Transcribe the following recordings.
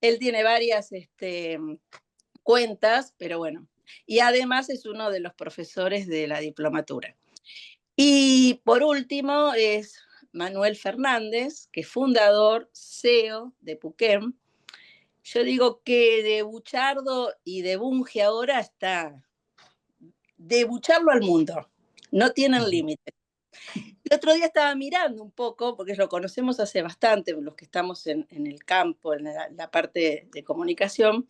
Él tiene varias cuentas, pero bueno. Y además es uno de los profesores de la diplomatura. Y por último es Manuel Fernández, que es fundador, CEO de Puquem. Yo digo que de Buchardo y de Bunge ahora está de Bucharlo al mundo. No tienen límite. El otro día estaba mirando un poco, porque lo conocemos hace bastante, los que estamos en el campo, en la parte de comunicación,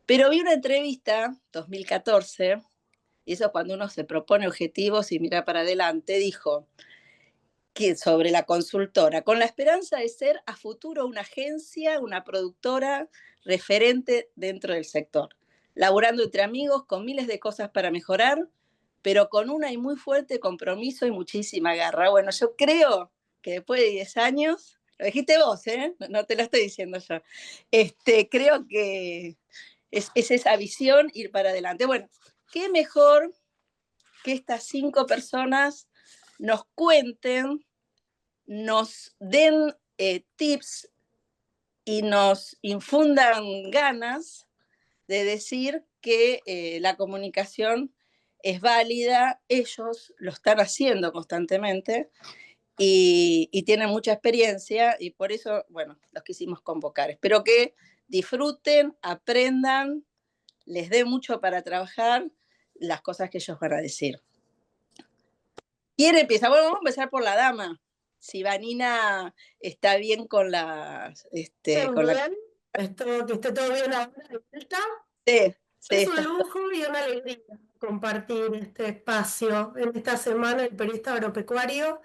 pero vi una entrevista, 2014, y eso cuando uno se propone objetivos y mira para adelante, dijo que sobre la consultora, con la esperanza de ser a futuro una agencia, una productora referente dentro del sector, laburando entre amigos con miles de cosas para mejorar, pero con una y muy fuerte compromiso y muchísima garra. Bueno, yo creo que después de 10 años, lo dijiste vos, ¿eh? No te lo estoy diciendo yo, creo que es esa visión, ir para adelante. Bueno, qué mejor que estas 5 personas nos cuenten, nos den tips y nos infundan ganas de decir que la comunicación es válida, ellos lo están haciendo constantemente y tienen mucha experiencia y por eso, bueno, los quisimos convocar. Espero que disfruten, aprendan, les dé mucho para trabajar las cosas que ellos van a decir. ¿Quién empieza? Bueno, vamos a empezar por la dama. Si Vanina está bien con la... con la... Bien, que esté todo bien ahora de vuelta. Sí, sí, Es un está. lujo y una alegría compartir este espacio en esta semana del periodista agropecuario.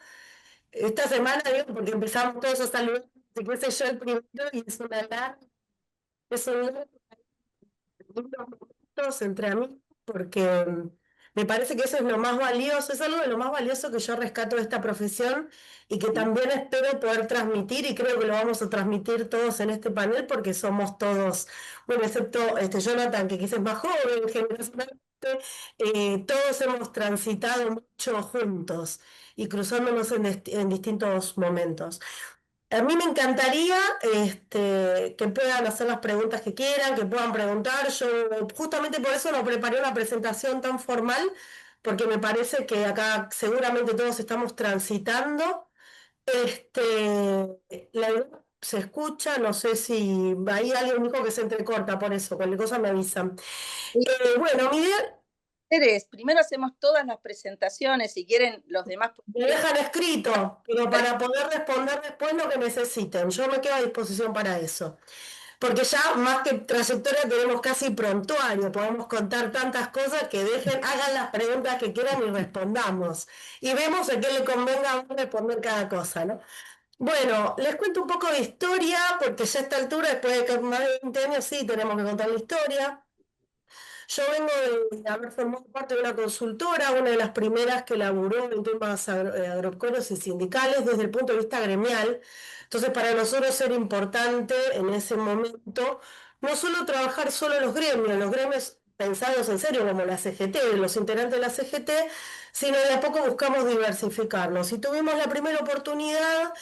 Esta semana, digo, porque empezamos todos a saludar, qué sé yo, el primero, y es un largo momentos entre amigos, porque me parece que eso es lo más valioso, es algo de lo más valioso que yo rescato de esta profesión y que también espero poder transmitir, y creo que lo vamos a transmitir todos en este panel porque somos todos, bueno, excepto Jonathan, que quizás es más joven generacionalmente, todos hemos transitado mucho juntos y cruzándonos en distintos momentos. A mí me encantaría que puedan hacer las preguntas que quieran, que puedan preguntar. Yo justamente por eso no preparé una presentación tan formal, porque me parece que acá seguramente todos estamos transitando. La verdad se escucha, no sé si ahí alguien dijo que se entrecorta, por eso, cualquier cosa me avisan. Bueno, mi idea. Primero hacemos todas las presentaciones, si quieren los demás. Me dejan escrito, pero para poder responder después lo que necesiten. Yo me quedo a disposición para eso. Porque ya más que trayectoria tenemos casi prontuario, podemos contar tantas cosas que hagan las preguntas que quieran y respondamos. Y vemos a qué le convenga responder cada cosa, ¿no? Bueno, les cuento un poco de historia, porque ya a esta altura, después de más de 20 años, sí tenemos que contar la historia. Yo vengo de haber formado parte de una consultora, una de las primeras que laburó en temas agropecuarios y sindicales desde el punto de vista gremial. Entonces, para nosotros era importante en ese momento no solo trabajar solo los gremios pensados en serio como la CGT, los integrantes de la CGT, sino de a poco buscamos diversificarnos. Y tuvimos la primera oportunidad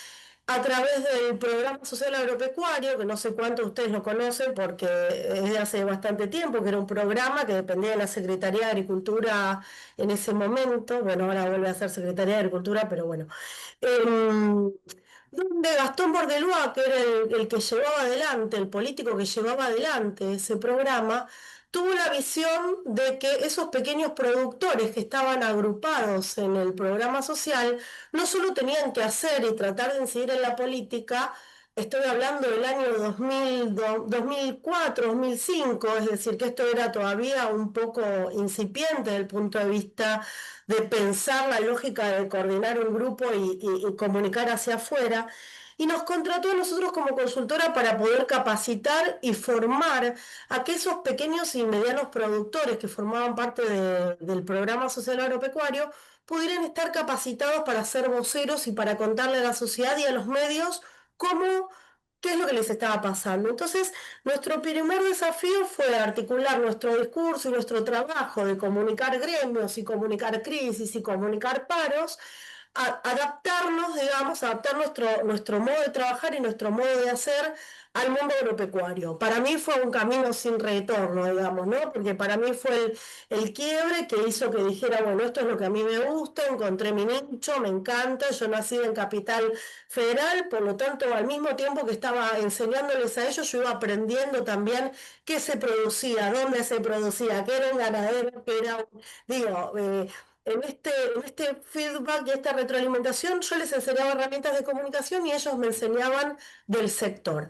a través del Programa Social Agropecuario, que no sé cuántos de ustedes lo conocen porque es de hace bastante tiempo, que era un programa que dependía de la Secretaría de Agricultura en ese momento. Bueno, ahora vuelve a ser Secretaría de Agricultura, pero bueno. Donde Gastón Bordelois, que era el que llevaba adelante, el político que llevaba adelante ese programa, tuvo la visión de que esos pequeños productores que estaban agrupados en el programa social no solo tenían que hacer y tratar de incidir en la política. Estoy hablando del año 2000, 2004, 2005, es decir, que esto era todavía un poco incipiente desde el punto de vista de pensar la lógica de coordinar un grupo y comunicar hacia afuera. Y nos contrató a nosotros como consultora para poder capacitar y formar a aquellos pequeños y medianos productores que formaban parte del programa social agropecuario pudieran estar capacitados para ser voceros y para contarle a la sociedad y a los medios qué es lo que les estaba pasando. Entonces, nuestro primer desafío fue articular nuestro discurso y nuestro trabajo de comunicar gremios y comunicar crisis y comunicar paros adaptarnos, digamos, adaptar nuestro modo de trabajar y nuestro modo de hacer al mundo agropecuario. Para mí fue un camino sin retorno, digamos, ¿no? Porque para mí fue el quiebre que hizo que dijera, bueno, esto es lo que a mí me gusta, encontré mi nicho, me encanta, yo nací en Capital Federal, por lo tanto, al mismo tiempo que estaba enseñándoles a ellos, yo iba aprendiendo también qué se producía, dónde se producía, qué era un ganadero, qué era, digo, en este feedback y esta retroalimentación, yo les enseñaba herramientas de comunicación y ellos me enseñaban del sector.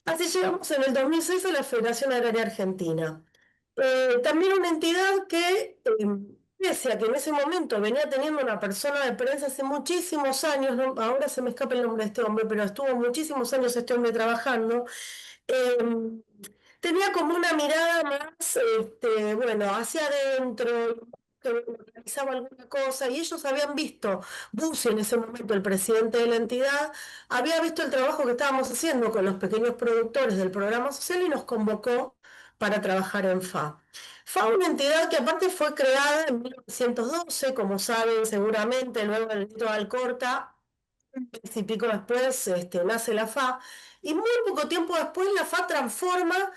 Así llegamos en el 2006 a la Federación Agraria Argentina. También una entidad que, pese a que en ese momento venía teniendo una persona de prensa hace muchísimos años, ahora se me escapa el nombre de este hombre, pero estuvo muchísimos años este hombre trabajando, eh, tenía como una mirada más, bueno, hacia adentro, que organizaba alguna cosa, y ellos habían visto, Bussi en ese momento, el presidente de la entidad, había visto el trabajo que estábamos haciendo con los pequeños productores del programa social y nos convocó para trabajar en FA. FA, una entidad que aparte fue creada en 1912, como saben seguramente, luego del grito de Alcorta, un mes y pico después nace la FA, y muy poco tiempo después la FA transforma,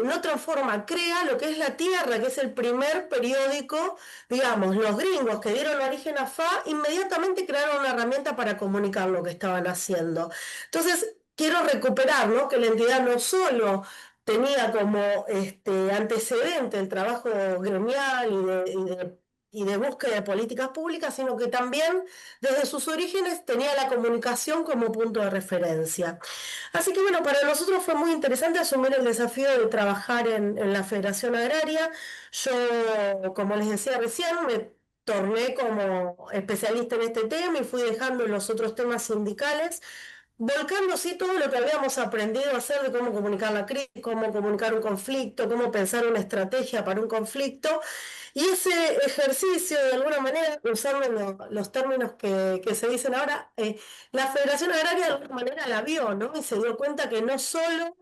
no transforma, crea lo que es La Tierra, que es el primer periódico, digamos, los gringos que dieron origen a FA, inmediatamente crearon una herramienta para comunicar lo que estaban haciendo. Entonces, quiero recuperar, ¿no? Que la entidad no solo tenía como antecedente el trabajo gremial y de búsqueda de políticas públicas, sino que también desde sus orígenes tenía la comunicación como punto de referencia. Así que bueno, para nosotros fue muy interesante asumir el desafío de trabajar en la Federación Agraria. Yo, como les decía recién, me torné como especialista en este tema y fui dejando los otros temas sindicales, volcando sí todo lo que habíamos aprendido a hacer de cómo comunicar la crisis, cómo comunicar un conflicto, cómo pensar una estrategia para un conflicto. Y ese ejercicio, de alguna manera, usando los términos que se dicen ahora, la Federación Agraria de alguna manera la vio, ¿no? Y se dio cuenta que no solo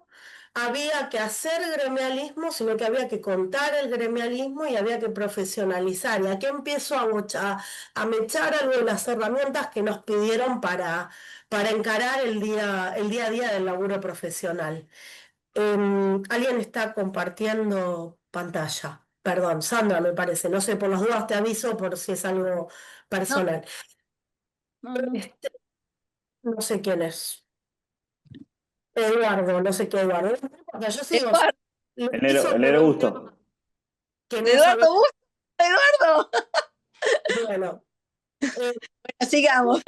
había que hacer gremialismo, sino que había que contar el gremialismo y había que profesionalizar. Y aquí empiezo a mechar algo de las herramientas que nos pidieron para encarar el día a día del laburo profesional. Alguien está compartiendo pantalla. Perdón, Sandra me parece. No sé, por las dudas te aviso por si es algo No, personal. no, no. Este, no sé quién es. Eduardo, no sé qué Eduardo. No importa, yo sigo. Eduardo, Lo El hizo negro, el por negro un gusto. tema que no Eduardo sabía. Busto, Eduardo. Bueno, eh, Sigamos.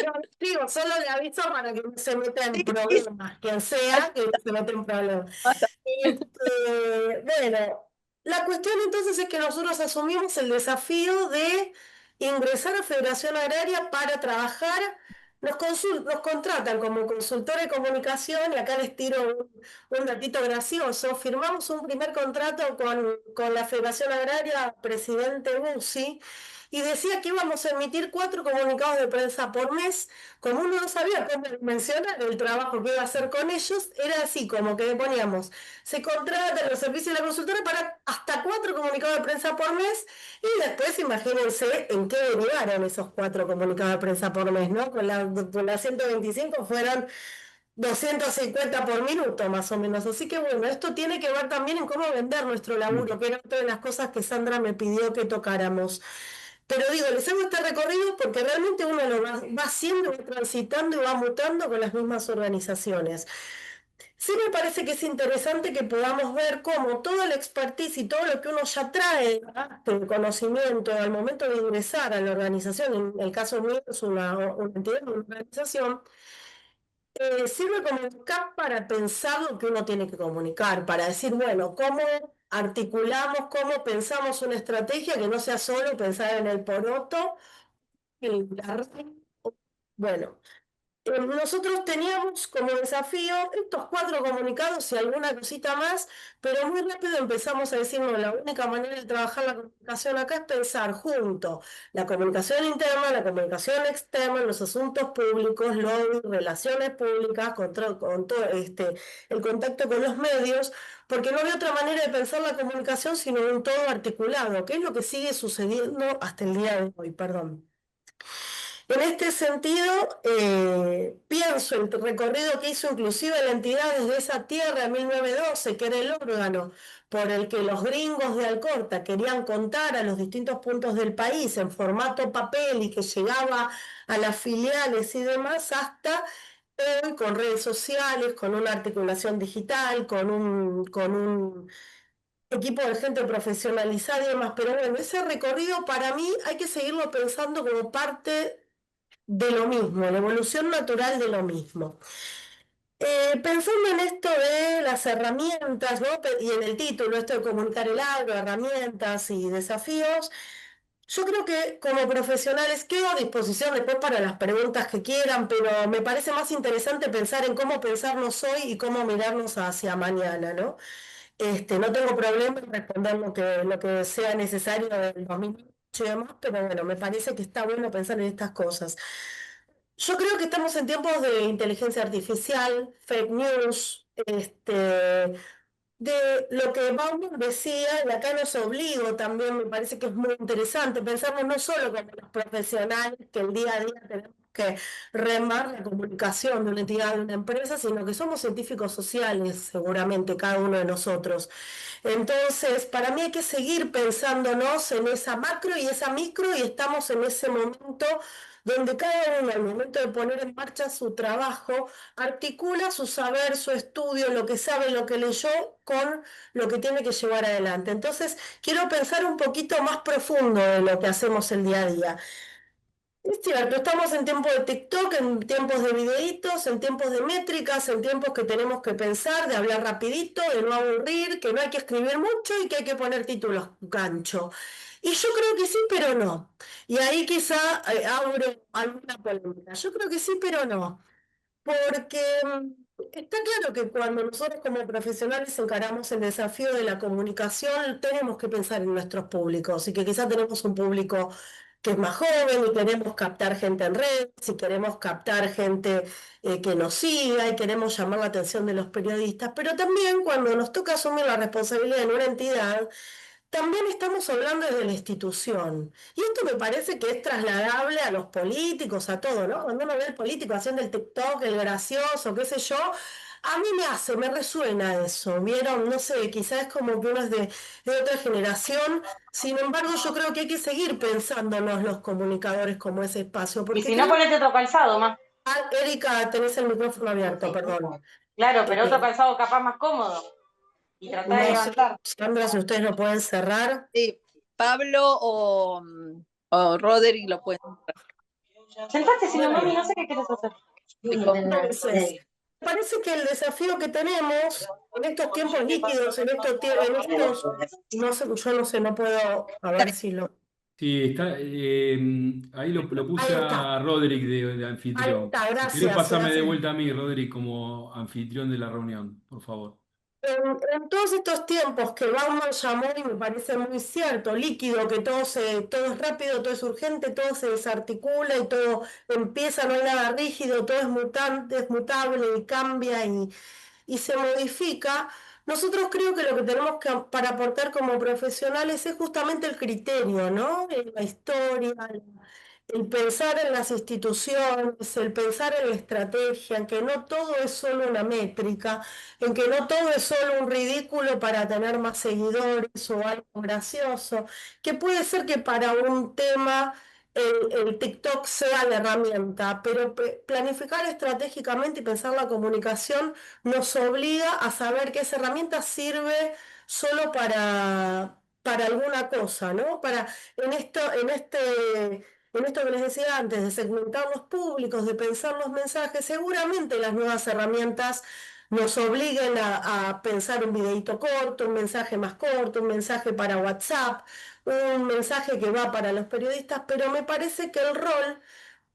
yo digo, solo le aviso para que no se meta en Sí, sí, problemas. Quien sea, que no se meta en problemas. basta. Bueno, la cuestión entonces es que nosotros asumimos el desafío de ingresar a Federación Agraria para trabajar. Nos contratan como consultora de comunicación y acá les tiro un datito gracioso. Firmamos un primer contrato con la Federación Agraria, presidente Bussi, y decía que íbamos a emitir 4 comunicados de prensa por mes. Como uno no sabía cómo mencionar el trabajo que iba a hacer con ellos, era así como que poníamos, se contratan los servicios de la consultora para hasta 4 comunicados de prensa por mes y después imagínense en qué derivaron esos 4 comunicados de prensa por mes, ¿no? Con la 125 fueron 250 por minuto más o menos. Así que bueno, esto tiene que ver también en cómo vender nuestro laburo, que era otra de las cosas que Sandra me pidió que tocáramos. Pero digo, les hago este recorrido porque realmente uno lo va haciendo, va transitando y va mutando con las mismas organizaciones. Sí me parece que es interesante que podamos ver cómo toda la expertise y todo lo que uno ya trae de conocimiento al momento de ingresar a la organización, en el caso mío es una entidad, una organización, sirve como un cap para pensar lo que uno tiene que comunicar, para decir, bueno, cómo articulamos, cómo pensamos una estrategia que no sea solo pensar en el poroto, en la red. Bueno, nosotros teníamos como desafío estos 4 comunicados y alguna cosita más, pero muy rápido empezamos a decir, no, la única manera de trabajar la comunicación acá es pensar junto la comunicación interna, la comunicación externa, los asuntos públicos, lobby, relaciones públicas, con todo el contacto con los medios, porque no había otra manera de pensar la comunicación sino un todo articulado, que es lo que sigue sucediendo hasta el día de hoy, perdón. En este sentido, pienso el recorrido que hizo inclusive la entidad desde esa tierra en 1912, que era el órgano por el que los gringos de Alcorta querían contar a los distintos puntos del país en formato papel y que llegaba a las filiales y demás, hasta hoy con redes sociales, con una articulación digital, con un equipo de gente profesionalizada y demás. Pero bueno, ese recorrido para mí hay que seguirlo pensando como parte de lo mismo, la evolución natural de lo mismo. Pensando en esto de las herramientas, ¿no? Y en el título, esto de comunicar el agro, herramientas y desafíos, yo creo que como profesionales quedo a disposición después para las preguntas que quieran, pero me parece más interesante pensar en cómo pensarnos hoy y cómo mirarnos hacia mañana, ¿no? No tengo problema en responder lo que sea necesario del 2008 y demás, pero bueno, me parece que está bueno pensar en estas cosas. Yo creo que estamos en tiempos de inteligencia artificial, fake news, de lo que Bauman decía, y acá nos obligo también, me parece que es muy interesante, pensarnos no solo como los profesionales que el día a día tenemos que remar la comunicación de una entidad, de una empresa, sino que somos científicos sociales, seguramente, cada uno de nosotros. Entonces, para mí hay que seguir pensándonos en esa macro y esa micro y estamos en ese momento donde cada uno, al momento de poner en marcha su trabajo, articula su saber, su estudio, lo que sabe, lo que leyó, con lo que tiene que llevar adelante. Entonces, quiero pensar un poquito más profundo de lo que hacemos el día a día. Es cierto, estamos en tiempos de TikTok, en tiempos de videitos, en tiempos de métricas, en tiempos que tenemos que pensar, de hablar rapidito, de no aburrir, que no hay que escribir mucho y que hay que poner títulos gancho. Y yo creo que sí, pero no. Y ahí quizá abro alguna polémica. Yo creo que sí, pero no. Porque está claro que cuando nosotros como profesionales encaramos el desafío de la comunicación, tenemos que pensar en nuestros públicos y que quizá tenemos un público que es más joven y queremos captar gente en redes y queremos captar gente que nos siga y queremos llamar la atención de los periodistas, pero también cuando nos toca asumir la responsabilidad en una entidad, también estamos hablando desde la institución. Y esto me parece que es trasladable a los políticos, a todo, ¿no? Cuando uno ve al político haciendo el TikTok, el gracioso, qué sé yo, a mí me resuena eso. ¿Vieron? No sé, quizás es como que uno es de otra generación. Sin embargo, yo creo que hay que seguir pensándonos los comunicadores como ese espacio, Y porque si no, creo. ponete otro calzado más. Ah, Erika, tenés el micrófono abierto, perdón. Claro, pero otro Eh, calzado capaz más cómodo. Y tratá de no sé, levantar. Sandra, si ustedes lo pueden cerrar. Sí, Pablo o Roderick lo pueden Sentate, si no, mami, no sé qué quieres hacer. Entonces, parece que el desafío que tenemos en estos tiempos líquidos, no sé, yo no sé, no puedo, a ver si lo. Sí, está, ahí lo Ahí puse está, a Roderick de ahí anfitrión. está, Si querés, gracias, pasame de gracias. vuelta a mí, Roderick, como anfitrión de la reunión, por favor. En todos estos tiempos que Bauman llamó, y me parece muy cierto, líquido, que todo es rápido, todo es urgente, todo se desarticula y todo empieza, no hay nada rígido, todo es mutante, es mutable y cambia y se modifica. Nosotros creo que lo que tenemos que para aportar como profesionales es justamente el criterio, ¿no? La historia, el pensar en las instituciones, el pensar en la estrategia, en que no todo es solo una métrica, en que no todo es solo un ridículo para tener más seguidores o algo gracioso, que puede ser que para un tema el TikTok sea la herramienta, pero planificar estratégicamente y pensar la comunicación nos obliga a saber que esa herramienta sirve solo para alguna cosa, ¿no? En esto que les decía antes, de segmentar los públicos, de pensar los mensajes, seguramente las nuevas herramientas nos obliguen a pensar un videíto corto, un mensaje más corto, un mensaje para WhatsApp, un mensaje que va para los periodistas, pero me parece que el rol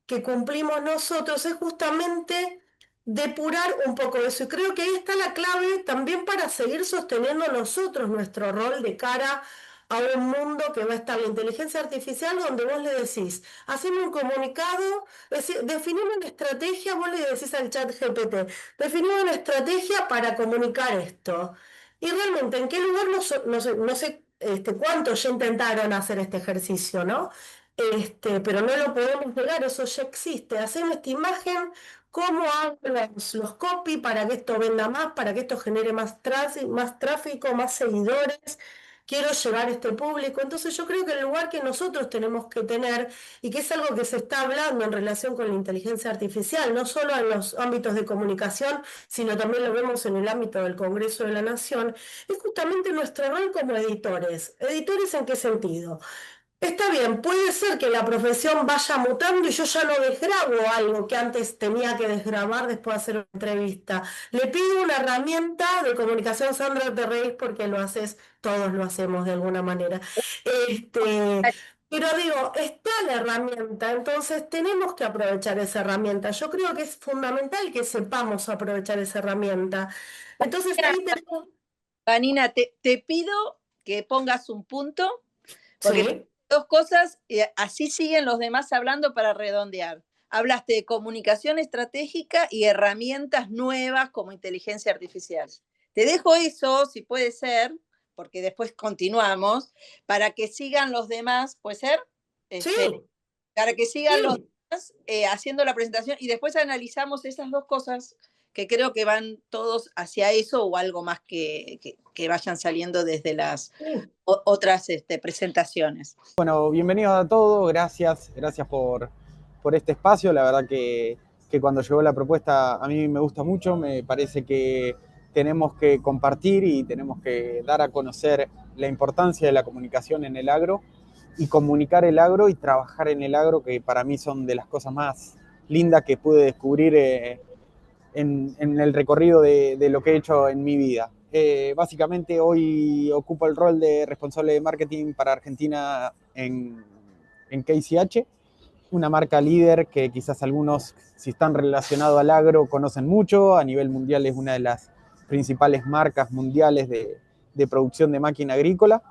que cumplimos nosotros es justamente depurar un poco eso. Y creo que ahí está la clave también para seguir sosteniendo nosotros nuestro rol de cara a un mundo que va a estar la inteligencia artificial, donde vos le decís, hacemos un comunicado, definimos una estrategia, vos le decís al chat GPT, definimos una estrategia para comunicar esto. Y realmente, ¿en qué lugar no sé cuántos ya intentaron hacer este ejercicio, ¿no? pero no lo podemos negar, eso ya existe. Hacemos esta imagen, cómo hago los copy para que esto venda más, para que esto genere más tráfico, más seguidores. Quiero llegar a este público. Entonces yo creo que el lugar que nosotros tenemos que tener, y que es algo que se está hablando en relación con la inteligencia artificial, no solo en los ámbitos de comunicación, sino también lo vemos en el ámbito del Congreso de la Nación, es justamente nuestro rol como editores. ¿Editores en qué sentido? Está bien, puede ser que la profesión vaya mutando y yo ya no desgrabo algo que antes tenía que desgrabar después de hacer una entrevista. Le pido una herramienta de comunicación, Sandra, te reís porque lo haces, todos lo hacemos de alguna manera. Pero digo, está la herramienta, entonces tenemos que aprovechar esa herramienta. Yo creo que es fundamental que sepamos aprovechar esa herramienta. Entonces ahí tenemos... Vanina, te pido que pongas un punto, porque Sí, dos cosas, así siguen los demás hablando para redondear. Hablaste de comunicación estratégica y herramientas nuevas como inteligencia artificial. Te dejo eso, si puede ser, porque después continuamos, para que sigan los demás, ¿puede ser? sí, Para que sigan los sí. demás haciendo la presentación y después analizamos esas dos cosas que creo que van todos hacia eso o algo más que vayan saliendo desde las Sí. otras presentaciones. Bueno, bienvenidos a todos, gracias por este espacio. La verdad que cuando llegó la propuesta a mí me gusta mucho, me parece que tenemos que compartir y tenemos que dar a conocer la importancia de la comunicación en el agro y comunicar el agro y trabajar en el agro, que para mí son de las cosas más lindas que pude descubrir en el recorrido de lo que he hecho en mi vida. Básicamente hoy ocupo el rol de responsable de marketing para Argentina en KCH, una marca líder que quizás algunos, si están relacionados al agro, conocen mucho. A nivel mundial es una de las principales marcas mundiales de producción de máquina agrícola.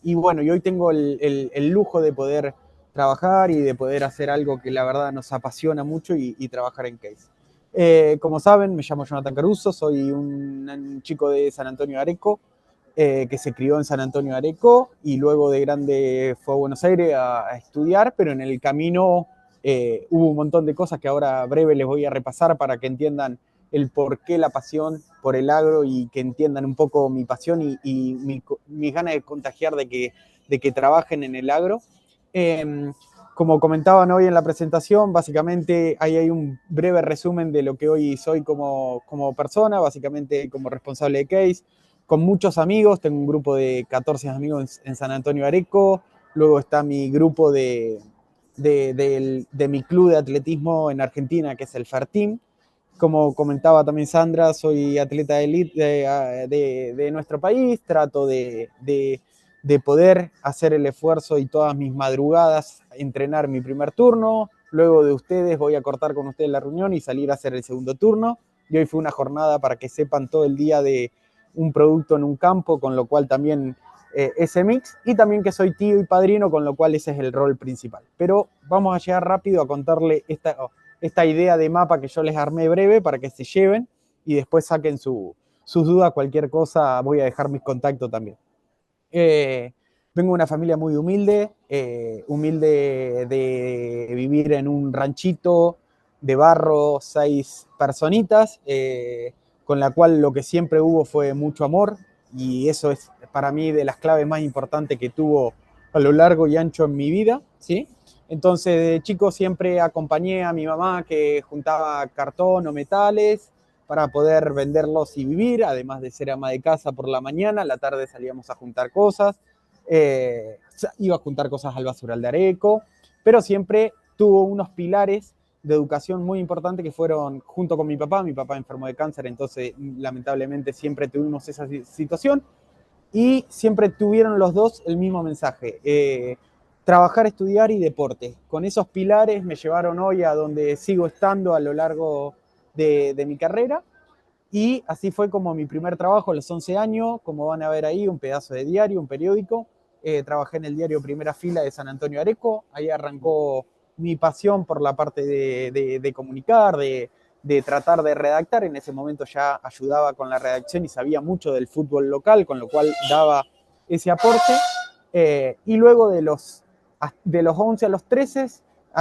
Y bueno, y hoy tengo el lujo de poder trabajar y de poder hacer algo que la verdad nos apasiona mucho y trabajar en Case. Como saben, me llamo Jonathan Caruso, soy un chico de San Antonio de Areco, que se crió en San Antonio de Areco y luego de grande fue a Buenos Aires a estudiar, pero en el camino hubo un montón de cosas que ahora breve les voy a repasar para que entiendan el por qué la pasión por el agro y que entiendan un poco mi pasión y mis ganas de contagiar de que trabajen en el agro. Como comentaban hoy en la presentación, básicamente ahí hay un breve resumen de lo que hoy soy como persona, básicamente como responsable de Case, con muchos amigos, tengo un grupo de 14 amigos en San Antonio Areco, luego está mi grupo de mi club de atletismo en Argentina, que es el FERTIM. Como comentaba también Sandra, soy atleta de elite de nuestro país, trato de poder hacer el esfuerzo y todas mis madrugadas entrenar mi primer turno, luego de ustedes voy a cortar con ustedes la reunión y salir a hacer el segundo turno, y hoy fue una jornada para que sepan todo el día de un producto en un campo, con lo cual también ese mix, y también que soy tío y padrino, con lo cual ese es el rol principal. Pero vamos a llegar rápido a contarle esta idea de mapa que yo les armé breve para que se lleven y después saquen sus dudas, cualquier cosa, voy a dejar mis contactos también. Vengo de una familia muy humilde, humilde de vivir en un ranchito de barro, 6 personitas, con la cual lo que siempre hubo fue mucho amor, y eso es para mí de las claves más importantes que tuvo a lo largo y ancho en mi vida, ¿sí? Entonces, de chico siempre acompañé a mi mamá que juntaba cartón o metales para poder venderlos y vivir, además de ser ama de casa por la mañana, a la tarde salíamos a juntar cosas, iba a juntar cosas al basural de Areco, pero siempre tuvo unos pilares de educación muy importantes que fueron junto con mi papá enfermó de cáncer, entonces lamentablemente siempre tuvimos esa situación, y siempre tuvieron los dos el mismo mensaje, trabajar, estudiar y deporte. Con esos pilares me llevaron hoy a donde sigo estando a lo largo de mi carrera, y así fue como mi primer trabajo a los 11 años, como van a ver ahí, un pedazo de diario, un periódico. Trabajé en el diario Primera Fila de San Antonio Areco, ahí arrancó mi pasión por la parte de comunicar, de tratar de redactar. En ese momento ya ayudaba con la redacción y sabía mucho del fútbol local, con lo cual daba ese aporte. Y luego de los de los 11 a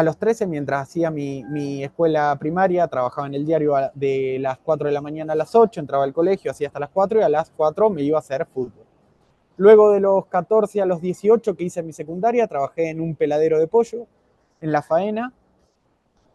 los 13 mientras hacía mi escuela primaria, trabajaba en el diario de las 4 de la mañana a las 8, entraba al colegio, hacía hasta las 4 y a las 4 me iba a hacer fútbol. Luego de los 14 a los 18 que hice mi secundaria, trabajé en un peladero de pollo, en la faena.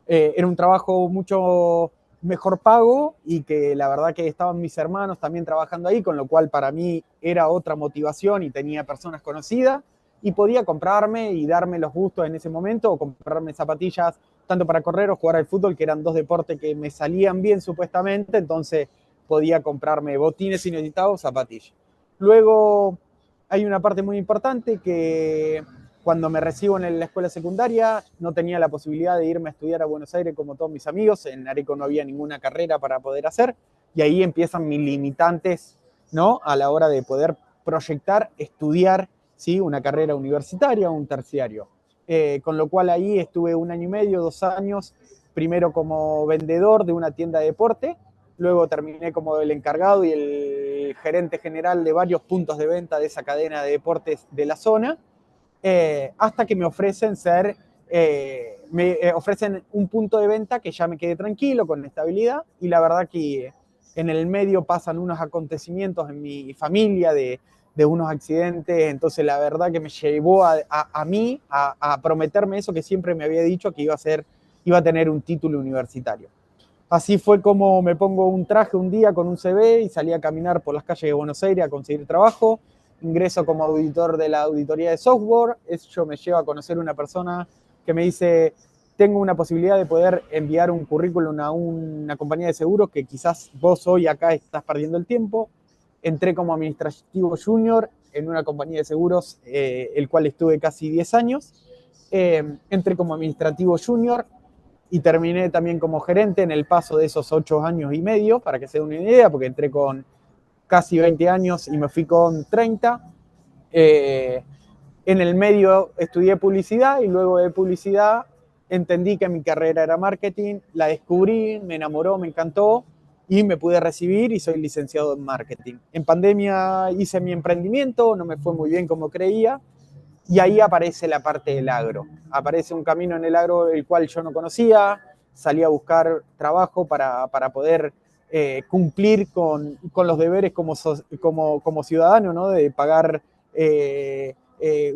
Era un trabajo mucho mejor pago y que la verdad que estaban mis hermanos también trabajando ahí, con lo cual para mí era otra motivación y tenía personas conocidas y podía comprarme y darme los gustos en ese momento o comprarme zapatillas tanto para correr o jugar al fútbol, que eran dos deportes que me salían bien supuestamente, entonces podía comprarme botines si necesitaba o zapatillas. Luego hay una parte muy importante que cuando me recibo en la escuela secundaria no tenía la posibilidad de irme a estudiar a Buenos Aires como todos mis amigos, en Areco no había ninguna carrera para poder hacer y ahí empiezan mis limitantes, ¿no? A la hora de poder proyectar, estudiar, ¿sí? Una carrera universitaria o un terciario. Con lo cual ahí estuve 1 año y medio, 2 años, primero como vendedor de una tienda de deporte, luego terminé como el encargado y el gerente general de varios puntos de venta de esa cadena de deportes de la zona, hasta que me ofrecen ofrecen un punto de venta que ya me quede tranquilo, con estabilidad, y la verdad que en el medio pasan unos acontecimientos en mi familia de unos accidentes, entonces la verdad que me llevó a mí a prometerme eso que siempre me había dicho, que iba a tener un título universitario. Así fue como me pongo un traje un día con un CV y salí a caminar por las calles de Buenos Aires a conseguir trabajo. Ingreso como auditor de la auditoría de software. Eso me lleva a conocer una persona que me dice, tengo una posibilidad de poder enviar un currículum a una compañía de seguros que quizás vos hoy acá estás perdiendo el tiempo. Entré como administrativo junior en una compañía de seguros, el cual estuve casi 10 años. Entré como administrativo junior y terminé también como gerente en el paso de esos 8 años y medio, para que se den una idea, porque entré con casi 20 años y me fui con 30. En el medio estudié publicidad y luego de publicidad entendí que mi carrera era marketing, la descubrí, me enamoró, me encantó y me pude recibir y soy licenciado en marketing. En pandemia hice mi emprendimiento, no me fue muy bien como creía, y ahí aparece la parte del agro. Aparece un camino en el agro el cual yo no conocía, salí a buscar trabajo para poder cumplir con los deberes como ciudadano, ¿no? De pagar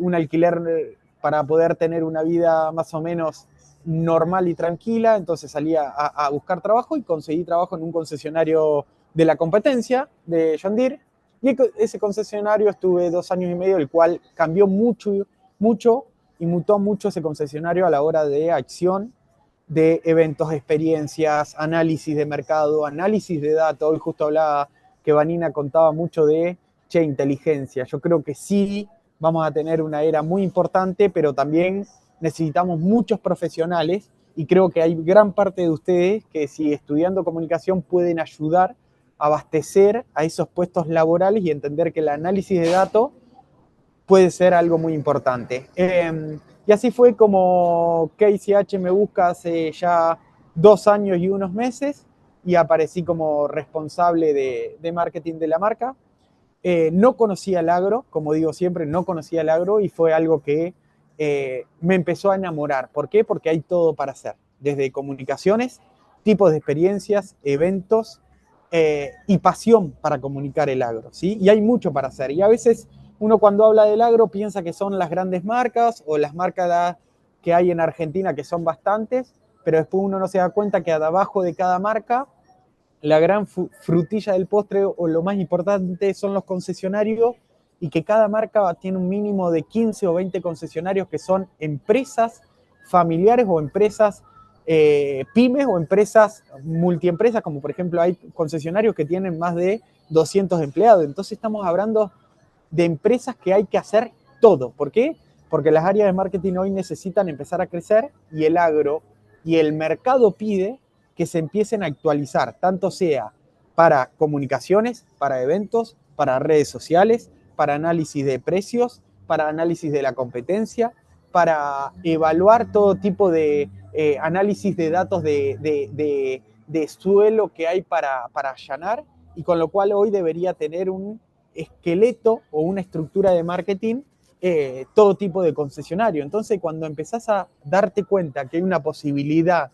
un alquiler para poder tener una vida más o menos normal y tranquila. Entonces salí a buscar trabajo y conseguí trabajo en un concesionario de la competencia de John Deere. Y ese concesionario estuve 2 años y medio, el cual cambió mucho y mutó mucho ese concesionario a la hora de acción, de eventos, experiencias, análisis de mercado, análisis de datos. Hoy justo hablaba que Vanina contaba mucho de inteligencia. Yo creo que sí vamos a tener una era muy importante, pero también necesitamos muchos profesionales y creo que hay gran parte de ustedes que si estudiando comunicación pueden ayudar a abastecer a esos puestos laborales y entender que el análisis de datos puede ser algo muy importante. Y así fue como KCH me busca hace ya 2 años y unos meses y aparecí como responsable de marketing de la marca. No conocía el agro, como digo siempre, no conocía el agro y fue algo que me empezó a enamorar. ¿Por qué? Porque hay todo para hacer, desde comunicaciones, tipos de experiencias, eventos y pasión para comunicar el agro, ¿sí? Y hay mucho para hacer. Y a veces uno cuando habla del agro piensa que son las grandes marcas o las marcas que hay en Argentina, que son bastantes, pero después uno no se da cuenta que abajo de cada marca la gran frutilla del postre o lo más importante son los concesionarios y que cada marca tiene un mínimo de 15 o 20 concesionarios que son empresas familiares o empresas pymes o empresas multiempresas, como por ejemplo hay concesionarios que tienen más de 200 empleados. Entonces estamos hablando de empresas que hay que hacer todo. ¿Por qué? Porque las áreas de marketing hoy necesitan empezar a crecer y el agro y el mercado pide que se empiecen a actualizar, tanto sea para comunicaciones, para eventos, para redes sociales, para análisis de precios, para análisis de la competencia, para evaluar todo tipo de análisis de datos de suelo que hay para allanar, y con lo cual hoy debería tener un esqueleto o una estructura de marketing todo tipo de concesionario. Entonces, cuando empezás a darte cuenta que hay una posibilidad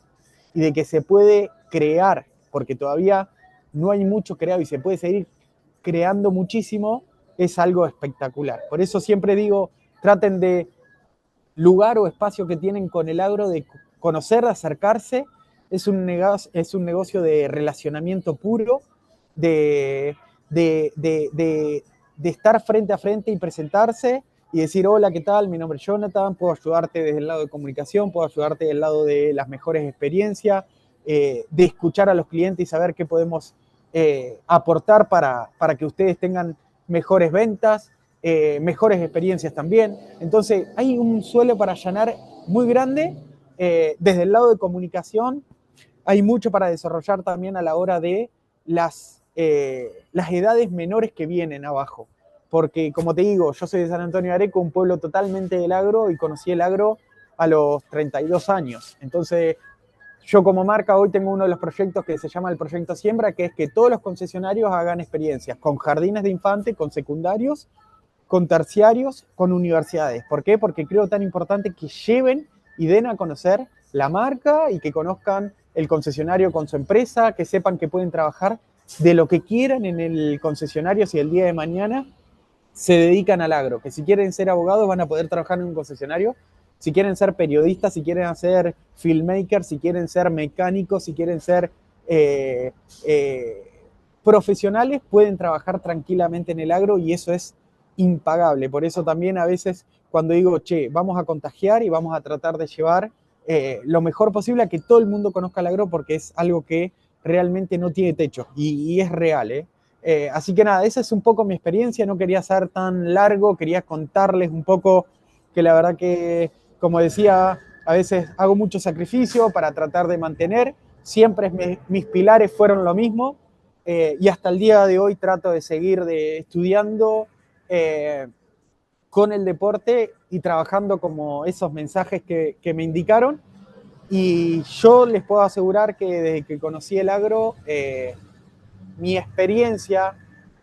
y de que se puede crear, porque todavía no hay mucho creado y se puede seguir creando muchísimo, es algo espectacular. Por eso siempre digo, traten de lugar o espacio que tienen con el agro, de conocer, de acercarse. Es un negocio de relacionamiento puro, de, de, de, de, de estar frente a frente y presentarse y decir, hola, ¿qué tal? Mi nombre es Jonathan, puedo ayudarte desde el lado de comunicación, puedo ayudarte del lado de las mejores experiencias, de escuchar a los clientes y saber qué podemos aportar para que ustedes tengan mejores ventas, mejores experiencias también. Entonces, hay un suelo para allanar muy grande. Desde el lado de comunicación, hay mucho para desarrollar también a la hora de las edades menores que vienen abajo. Porque, como te digo, yo soy de San Antonio de Areco, un pueblo totalmente del agro, y conocí el agro a los 32 años. Entonces, yo como marca hoy tengo uno de los proyectos que se llama el Proyecto Siembra, que es que todos los concesionarios hagan experiencias con jardines de infante, con secundarios, con terciarios, con universidades. ¿Por qué? Porque creo tan importante que lleven y den a conocer la marca y que conozcan el concesionario con su empresa, que sepan que pueden trabajar de lo que quieran en el concesionario si el día de mañana se dedican al agro, que si quieren ser abogados van a poder trabajar en un concesionario, si quieren ser periodistas, si quieren hacer filmmakers, si quieren ser mecánicos, si quieren ser profesionales, pueden trabajar tranquilamente en el agro y eso es impagable. Por eso también a veces cuando digo, che, vamos a contagiar y vamos a tratar de llevar lo mejor posible a que todo el mundo conozca el agro, porque es algo que realmente no tiene techo y es real, ¿eh? Así que nada, esa es un poco mi experiencia, no quería ser tan largo, quería contarles un poco que la verdad que, como decía, a veces hago mucho sacrificio para tratar de mantener, siempre mis pilares fueron lo mismo, y hasta el día de hoy trato de seguir estudiando con el deporte y trabajando como esos mensajes que me indicaron. Y yo les puedo asegurar que desde que conocí el agro, mi experiencia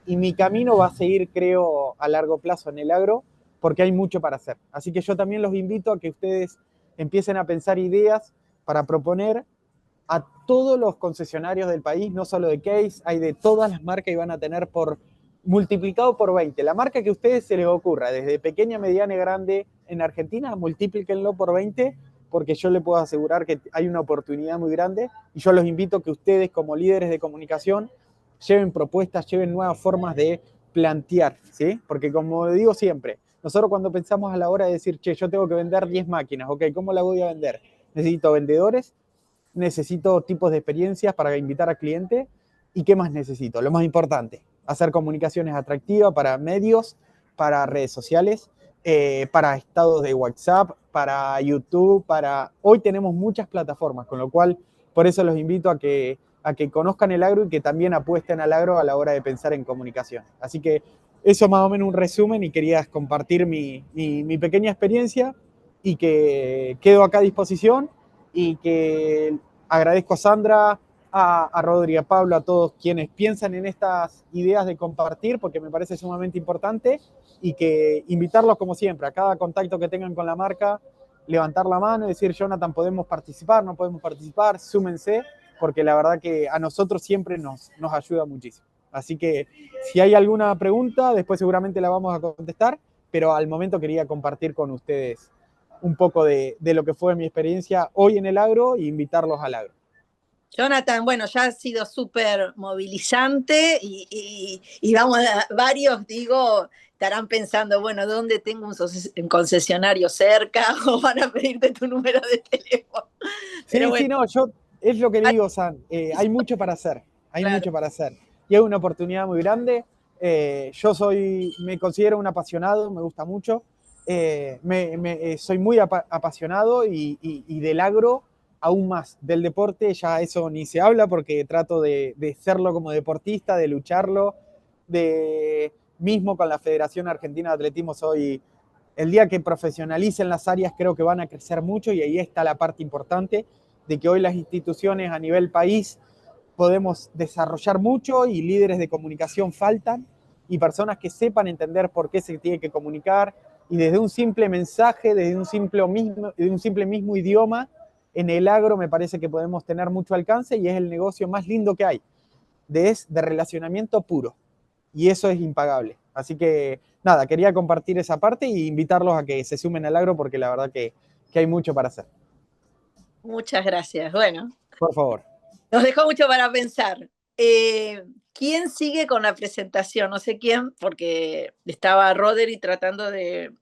y mi camino va a seguir, creo, a largo plazo en el agro, porque hay mucho para hacer. Así que yo también los invito a que ustedes empiecen a pensar ideas para proponer a todos los concesionarios del país, no solo de Case, hay de todas las marcas y van a tener multiplicado por 20. La marca que a ustedes se les ocurra, desde pequeña, mediana y grande en Argentina, multiplíquenlo por 20, porque yo les puedo asegurar que hay una oportunidad muy grande y yo los invito a que ustedes, como líderes de comunicación, lleven propuestas, lleven nuevas formas de plantear, ¿sí? Porque como digo siempre, nosotros cuando pensamos a la hora de decir, che, yo tengo que vender 10 máquinas, ok, ¿cómo la voy a vender? Necesito vendedores, necesito tipos de experiencias para invitar a clientes, ¿y qué más necesito? Lo más importante, hacer comunicaciones atractivas para medios, para redes sociales, para estados de WhatsApp, para YouTube, Hoy tenemos muchas plataformas, con lo cual, por eso los invito a que conozcan el agro y que también apuesten al agro a la hora de pensar en comunicación. Así que eso más o menos un resumen, y quería compartir mi pequeña experiencia y que quedo acá a disposición, y que agradezco a Sandra, a Rodri, a Pablo, a todos quienes piensan en estas ideas de compartir, porque me parece sumamente importante, y que invitarlos como siempre, a cada contacto que tengan con la marca, levantar la mano y decir, Jonathan, podemos participar, no podemos participar, súmense, porque la verdad que a nosotros siempre nos ayuda muchísimo. Así que si hay alguna pregunta, después seguramente la vamos a contestar, pero al momento quería compartir con ustedes un poco de lo que fue mi experiencia hoy en el agro e invitarlos al agro. Jonathan, bueno, ya ha sido súper movilizante y vamos, varios, digo, estarán pensando, bueno, ¿dónde tengo un concesionario cerca? O van a pedirte tu número de teléfono. Sí, bueno. Sí, no, es lo que digo, San, hay mucho para hacer, mucho para hacer. Y es una oportunidad muy grande. Yo me considero un apasionado, me gusta mucho. Soy muy apasionado y del agro aún más. Del deporte ya eso ni se habla, porque trato de serlo como deportista, de lucharlo, mismo con la Federación Argentina de Atletismo el día que profesionalicen las áreas creo que van a crecer mucho, y ahí está la parte importante de que hoy las instituciones a nivel país podemos desarrollar mucho, y líderes de comunicación faltan, y personas que sepan entender por qué se tiene que comunicar y desde un simple mensaje, desde un simple mismo idioma, en el agro me parece que podemos tener mucho alcance y es el negocio más lindo que hay, es de relacionamiento puro, y eso es impagable. Así que nada, quería compartir esa parte y invitarlos a que se sumen al agro porque la verdad que hay mucho para hacer. Muchas gracias. Bueno, por favor. Nos dejó mucho para pensar. ¿Quién sigue con la presentación? No sé quién, porque estaba Roderi tratando de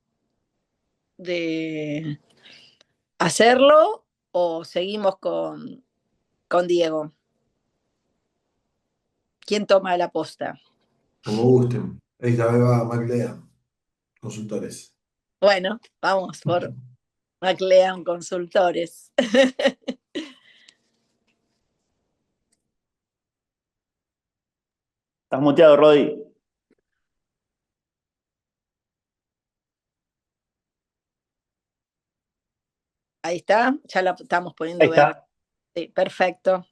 hacerlo, o seguimos con Diego. ¿Quién toma la posta? Como gusten. Esta vez va MacLean, consultores. Bueno, vamos por MacLean Consultores. Estás muteado, Rodi. Ahí está, ya la estamos poniendo Ahí está. verde. Sí, perfecto.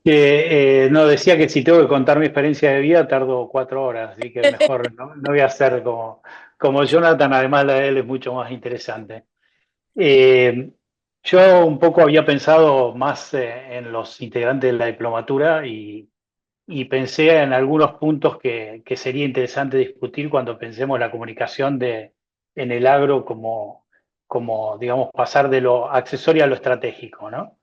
No, decía que si tengo que contar mi experiencia de vida tardo 4 horas, así que mejor no voy a hacer como Jonathan, además la de él es mucho más interesante. Yo un poco había pensado más en los integrantes de la diplomatura y pensé en algunos puntos que sería interesante discutir cuando pensemos la comunicación en el agro como, digamos, pasar de lo accesorio a lo estratégico, ¿no?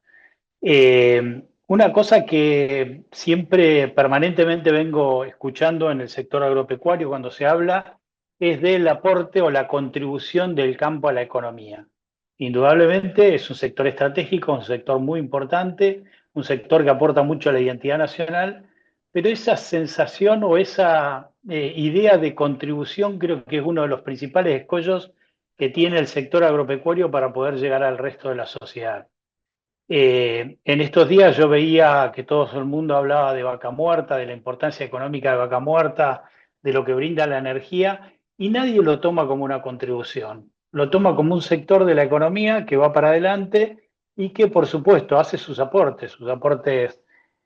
Una cosa que siempre permanentemente vengo escuchando en el sector agropecuario cuando se habla es del aporte o la contribución del campo a la economía. Indudablemente es un sector estratégico, un sector muy importante, un sector que aporta mucho a la identidad nacional, pero esa sensación o esa idea de contribución creo que es uno de los principales escollos que tiene el sector agropecuario para poder llegar al resto de la sociedad. En estos días yo veía que todo el mundo hablaba de Vaca Muerta, de la importancia económica de Vaca Muerta, de lo que brinda la energía, y nadie lo toma como una contribución. Lo toma como un sector de la economía que va para adelante y que, por supuesto, hace sus aportes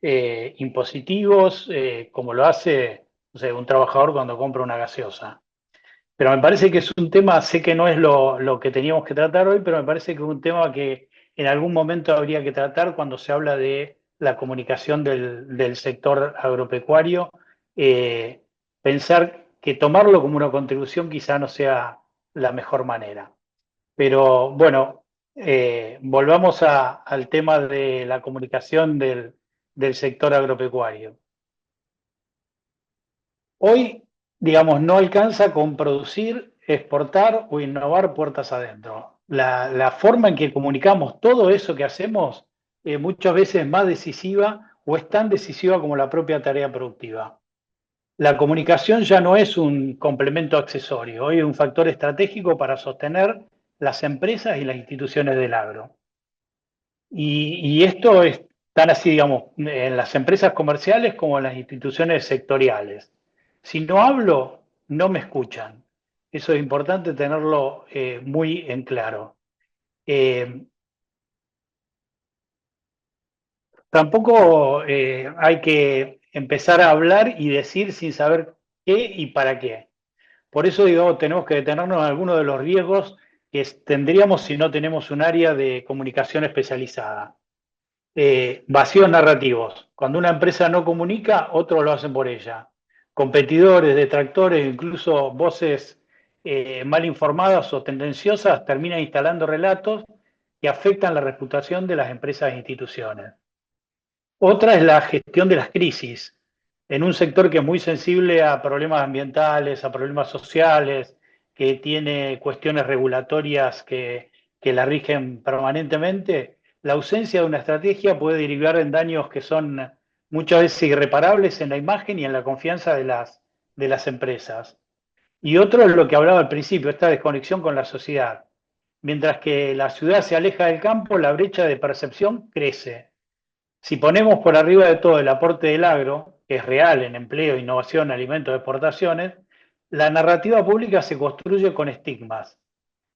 impositivos, como lo hace, no sé, un trabajador cuando compra una gaseosa. Pero me parece que es un tema, sé que no es lo que teníamos que tratar hoy, pero me parece que es un tema que en algún momento habría que tratar cuando se habla de la comunicación del sector agropecuario. Pensar que tomarlo como una contribución quizá no sea la mejor manera. Pero bueno, volvamos al tema de la comunicación del sector agropecuario. Hoy, digamos, no alcanza con producir, exportar o innovar puertas adentro. La forma en que comunicamos todo eso que hacemos muchas veces es más decisiva o es tan decisiva como la propia tarea productiva. La comunicación ya no es un complemento accesorio, hoy es un factor estratégico para sostener las empresas y las instituciones del agro. Y esto es tan así, digamos, en las empresas comerciales como en las instituciones sectoriales. Si no hablo, no me escuchan. Eso es importante tenerlo muy en claro. Tampoco hay que empezar a hablar y decir sin saber qué y para qué. Por eso digo, tenemos que detenernos en algunos de los riesgos que tendríamos si no tenemos un área de comunicación especializada. Vacíos narrativos. Cuando una empresa no comunica, otros lo hacen por ella. Competidores, detractores, incluso voces mal informadas o tendenciosas terminan instalando relatos que afectan la reputación de las empresas e instituciones. Otra es la gestión de las crisis. En un sector que es muy sensible a problemas ambientales, a problemas sociales, que tiene cuestiones regulatorias que la rigen permanentemente, la ausencia de una estrategia puede derivar en daños que son muchas veces irreparables en la imagen y en la confianza de las empresas. Y otro es lo que hablaba al principio, esta desconexión con la sociedad. Mientras que la ciudad se aleja del campo, la brecha de percepción crece. Si ponemos por arriba de todo el aporte del agro, que es real en empleo, innovación, alimentos, exportaciones, la narrativa pública se construye con estigmas.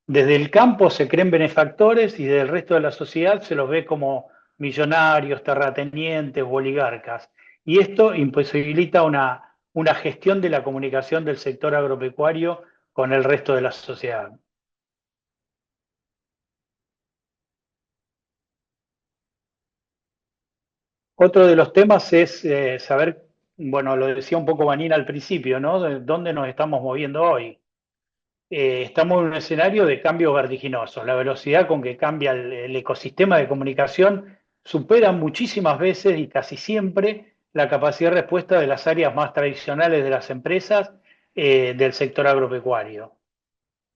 Desde el campo se creen benefactores y del resto de la sociedad se los ve como millonarios, terratenientes o oligarcas. Y esto imposibilita una gestión de la comunicación del sector agropecuario con el resto de la sociedad. Otro de los temas es saber, bueno, lo decía un poco Vanina al principio, ¿no? De dónde nos estamos moviendo hoy. Estamos en un escenario de cambio vertiginoso. La velocidad con que cambia el ecosistema de comunicación supera muchísimas veces y casi siempre la capacidad de respuesta de las áreas más tradicionales de las empresas del sector agropecuario.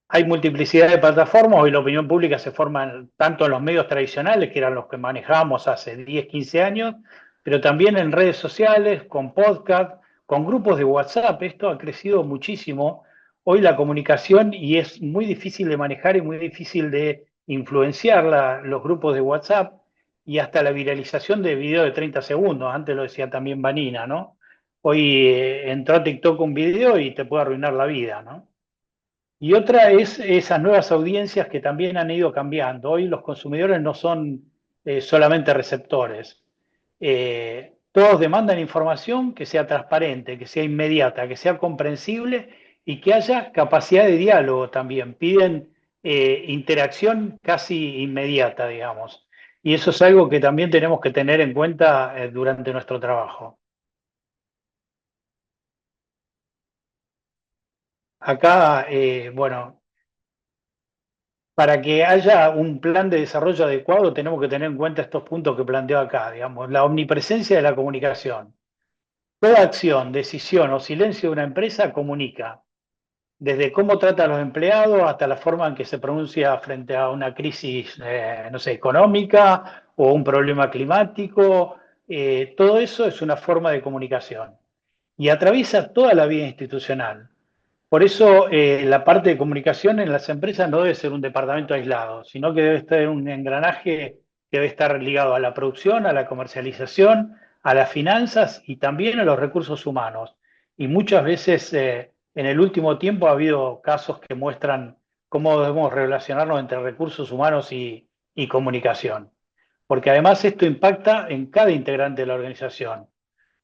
Hay multiplicidad de plataformas, hoy la opinión pública se forma tanto en los medios tradicionales, que eran los que manejábamos hace 10, 15 años, pero también en redes sociales, con podcast, con grupos de WhatsApp. Esto ha crecido muchísimo hoy la comunicación y es muy difícil de manejar y muy difícil de influenciar los grupos de WhatsApp y hasta la viralización de videos de 30 segundos. Antes lo decía también Vanina, ¿no? Hoy entró a TikTok un video y te puede arruinar la vida, ¿no? Y otra es esas nuevas audiencias que también han ido cambiando. Hoy los consumidores no son solamente receptores. Todos demandan información que sea transparente, que sea inmediata, que sea comprensible y que haya capacidad de diálogo también. Piden interacción casi inmediata, digamos. Y eso es algo que también tenemos que tener en cuenta durante nuestro trabajo. Acá, bueno, para que haya un plan de desarrollo adecuado tenemos que tener en cuenta estos puntos que planteo acá, digamos, la omnipresencia de la comunicación. Toda acción, decisión o silencio de una empresa comunica, desde cómo trata a los empleados hasta la forma en que se pronuncia frente a una crisis, no sé, económica o un problema climático. Todo eso es una forma de comunicación y atraviesa toda la vida institucional. Por eso la parte de comunicación en las empresas no debe ser un departamento aislado, sino que debe estar un engranaje que debe estar ligado a la producción, a la comercialización, a las finanzas y también a los recursos humanos. Y muchas veces en el último tiempo ha habido casos que muestran cómo debemos relacionarnos entre recursos humanos y comunicación. Porque además esto impacta en cada integrante de la organización.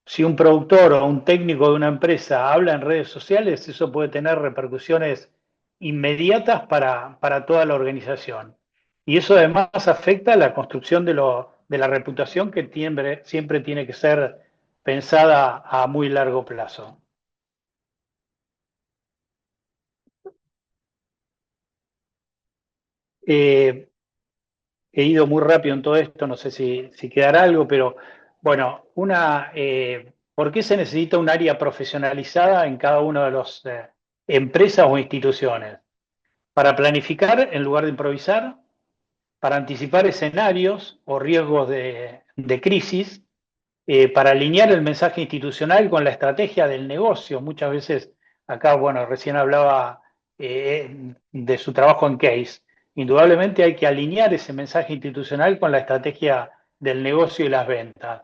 Si un productor o un técnico de una empresa habla en redes sociales, eso puede tener repercusiones inmediatas para toda la organización. Y eso además afecta a la construcción de la reputación que siempre tiene que ser pensada a muy largo plazo. He ido muy rápido en todo esto, no sé si quedará algo, pero bueno, ¿por qué se necesita un área profesionalizada en cada una de las empresas o instituciones? Para planificar en lugar de improvisar, para anticipar escenarios o riesgos de crisis, para alinear el mensaje institucional con la estrategia del negocio. Muchas veces, acá, bueno, recién hablaba de su trabajo en Case. Indudablemente hay que alinear ese mensaje institucional con la estrategia del negocio y las ventas.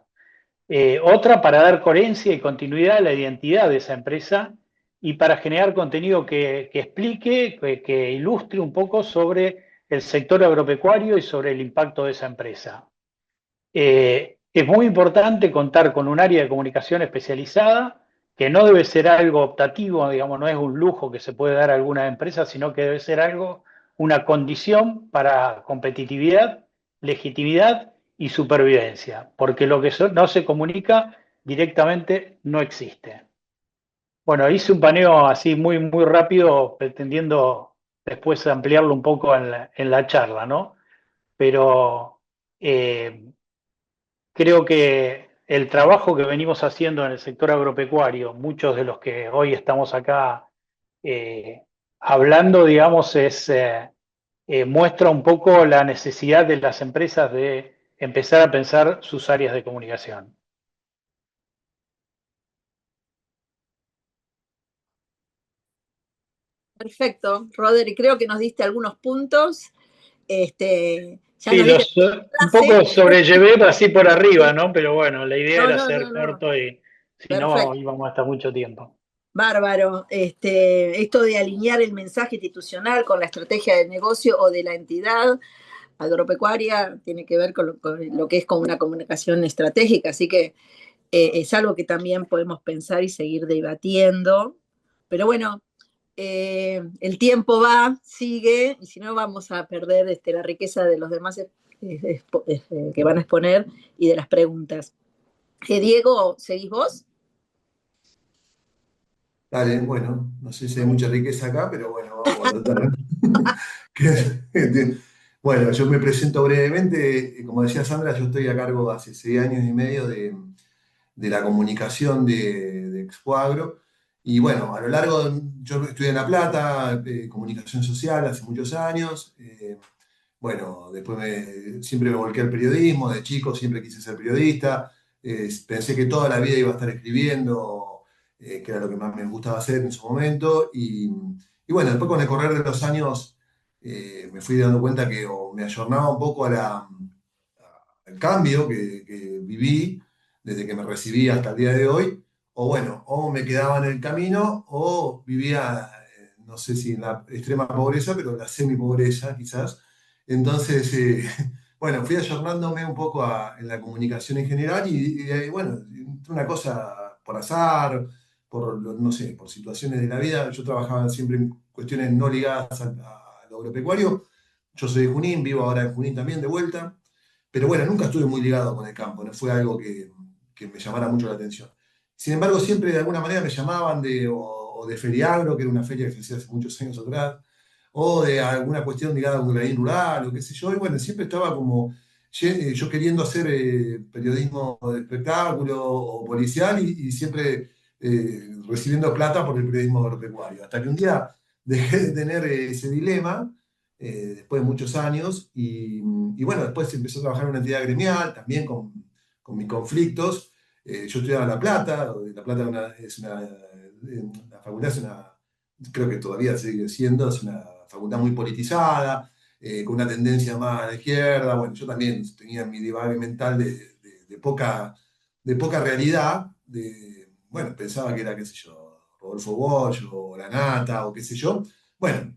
Otra para dar coherencia y continuidad a la identidad de esa empresa y para generar contenido que explique, que ilustre un poco sobre el sector agropecuario y sobre el impacto de esa empresa. Es muy importante contar con un área de comunicación especializada, que no debe ser algo optativo, digamos, no es un lujo que se puede dar a alguna empresa, sino que debe ser una condición para competitividad, legitimidad y supervivencia, porque lo que no se comunica directamente no existe. Bueno, hice un paneo así muy, muy rápido, pretendiendo después ampliarlo un poco en la charla, ¿no? Pero creo que el trabajo que venimos haciendo en el sector agropecuario, muchos de los que hoy estamos acá hablando, digamos, muestra un poco la necesidad de las empresas de empezar a pensar sus áreas de comunicación. Perfecto, Rodri, creo que nos diste algunos puntos. Ya Sí, nos diste un poco sobrellevé así por arriba, ¿no? Pero bueno, la idea era ser no. corto y si no Perfecto. íbamos hasta mucho tiempo. Bárbaro. Esto de alinear el mensaje institucional con la estrategia del negocio o de la entidad agropecuaria tiene que ver con lo que es como una comunicación estratégica, así que es algo que también podemos pensar y seguir debatiendo. Pero bueno, el tiempo va, sigue, y si no vamos a perder la riqueza de los demás que van a exponer y de las preguntas. Diego, ¿seguís vos? Dale, bueno, no sé si hay mucha riqueza acá, pero bueno, vamos a tratar. Bueno, yo me presento brevemente. Como decía Sandra, yo estoy a cargo hace 6 años y medio de la comunicación de Expoagro. Y bueno, a lo largo, yo estudié en La Plata, comunicación social hace muchos años. Bueno, después siempre me volqué al periodismo, de chico siempre quise ser periodista. Pensé que toda la vida iba a estar escribiendo, que era lo que más me gustaba hacer en su momento. Y bueno, después con el correr de los años me fui dando cuenta que o me ayornaba un poco al cambio que viví desde que me recibí hasta el día de hoy, o bueno, o me quedaba en el camino o vivía, no sé si en la extrema pobreza, pero en la semi-pobreza quizás. Entonces, bueno, fui ayornándome un poco en la comunicación en general y bueno, una cosa por azar, no sé, por situaciones de la vida. Yo trabajaba siempre en cuestiones no ligadas al agropecuario. Yo soy de Junín, vivo ahora en Junín también de vuelta, pero bueno, nunca estuve muy ligado con el campo, no fue algo que me llamara mucho la atención. Sin embargo, siempre de alguna manera me llamaban o de Feriagro, que era una feria que se hacía hace muchos años atrás, o de alguna cuestión ligada a un gradín rural, o qué sé yo, y bueno, siempre estaba como yo queriendo hacer periodismo de espectáculo o policial y siempre recibiendo plata por el periodismo agropecuario. Hasta que un día dejé de tener ese dilema, después de muchos años, y bueno, después empecé a trabajar en una entidad gremial, también con mis conflictos. Yo estudiaba en La Plata, La Plata la facultad es creo que todavía sigue siendo, es una facultad muy politizada, con una tendencia más a la izquierda. Bueno, yo también tenía mi divague mental de poca realidad, bueno, pensaba que era, qué sé yo, Rodolfo Bosch o La Nata o qué sé yo. Bueno,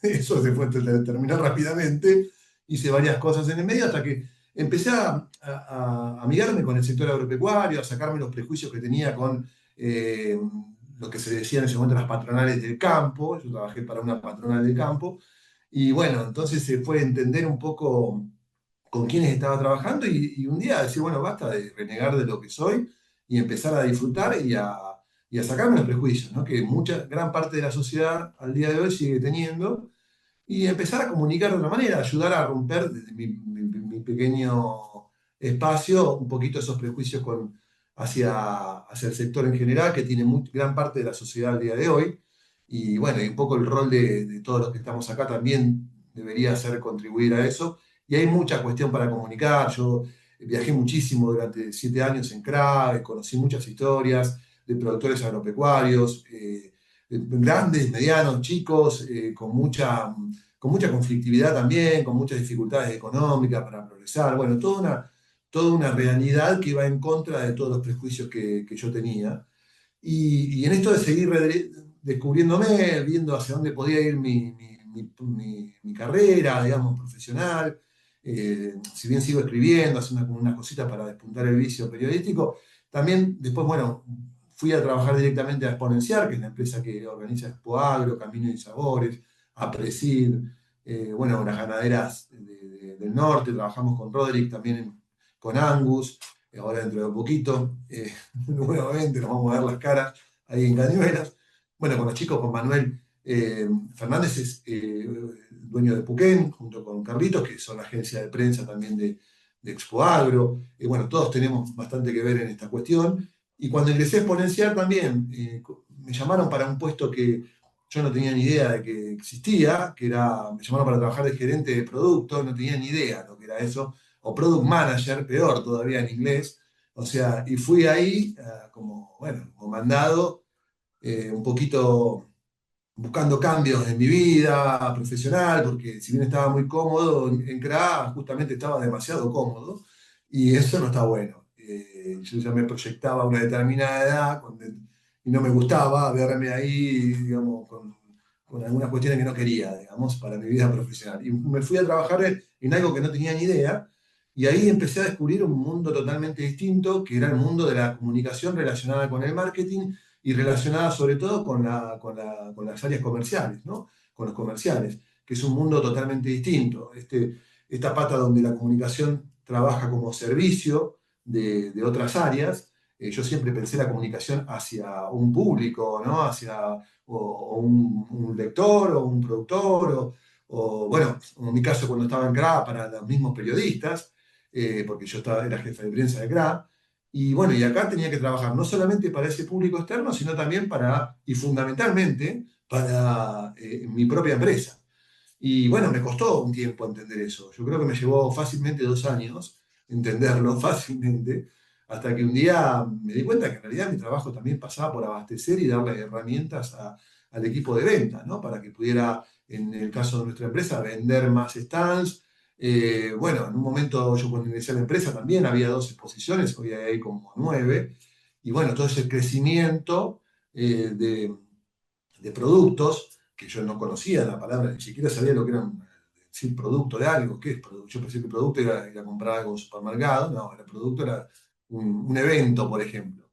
eso terminó rápidamente, hice varias cosas en el medio hasta que empecé a amigarme con el sector agropecuario, a sacarme los prejuicios que tenía con lo que se decía en ese momento las patronales del campo. Yo trabajé para una patronal del campo, y bueno, entonces se fue a entender un poco con quiénes estaba trabajando y un día decir, bueno, basta de renegar de lo que soy y empezar a disfrutar y a sacarme los prejuicios, ¿no? Que gran parte de la sociedad al día de hoy sigue teniendo, y empezar a comunicar de otra manera, ayudar a romper desde mi pequeño espacio un poquito esos prejuicios hacia el sector en general, que tiene gran parte de la sociedad al día de hoy. Y bueno, y un poco el rol de todos los que estamos acá también debería ser contribuir a eso. Y hay mucha cuestión para comunicar. Yo viajé muchísimo durante 7 años en CRA, conocí muchas historias de productores agropecuarios, grandes, medianos, chicos, con mucha conflictividad también, con muchas dificultades económicas para progresar. Bueno, toda una realidad que iba en contra de todos los prejuicios que yo tenía. Y en esto de seguir descubriéndome, viendo hacia dónde podía ir mi carrera, digamos, profesional, si bien sigo escribiendo, haciendo unas cositas para despuntar el vicio periodístico, también después, bueno, fui a trabajar directamente a Exponenciar, que es la empresa que organiza Expoagro, Camino y Sabores, Apresid, bueno, las ganaderas del norte. Trabajamos con Roderick, también con Angus, ahora dentro de un poquito, nuevamente nos vamos a ver las caras ahí en Cañuelas. Bueno, con los chicos, con Manuel Fernández, es dueño de Puquén, junto con Carlitos, que son la agencia de prensa también de Expoagro. Bueno, todos tenemos bastante que ver en esta cuestión. Y cuando ingresé a Exponenciar también, me llamaron para un puesto que yo no tenía ni idea de que existía, me llamaron para trabajar de gerente de producto, no tenía ni idea lo que era eso, o product manager, peor todavía en inglés. O sea, y fui ahí como mandado, un poquito buscando cambios en mi vida profesional, porque si bien estaba muy cómodo en CRA, justamente estaba demasiado cómodo, y eso no está bueno. Yo ya me proyectaba a una determinada edad y no me gustaba verme ahí, digamos, con algunas cuestiones que no quería, digamos, para mi vida profesional. Y me fui a trabajar en algo que no tenía ni idea, y ahí empecé a descubrir un mundo totalmente distinto, que era el mundo de la comunicación relacionada con el marketing, y relacionada sobre todo con las áreas comerciales, ¿no? Con los comerciales, que es un mundo totalmente distinto. Esta pata donde la comunicación trabaja como servicio de otras áreas. Yo siempre pensé la comunicación hacia un público, ¿no? Hacia o un lector o un productor, bueno, en mi caso cuando estaba en CRA para los mismos periodistas, porque yo era jefe de prensa de CRA, y bueno, y acá tenía que trabajar no solamente para ese público externo, sino también y fundamentalmente, para mi propia empresa. Y bueno, me costó un tiempo entender eso. Yo creo que me llevó fácilmente 2 años entenderlo fácilmente, hasta que un día me di cuenta que en realidad mi trabajo también pasaba por abastecer y darle herramientas al equipo de venta, ¿no? Para que pudiera, en el caso de nuestra empresa, vender más stands. Bueno, en un momento yo cuando ingresé a la empresa también había 2 exposiciones, hoy hay como 9. Y bueno, todo ese crecimiento de productos que yo no conocía la palabra, ni siquiera sabía lo que era decir producto de algo. ¿Qué es producto? Yo pensé que producto era ir a comprar algo en un supermercado. No, el producto era un evento, por ejemplo.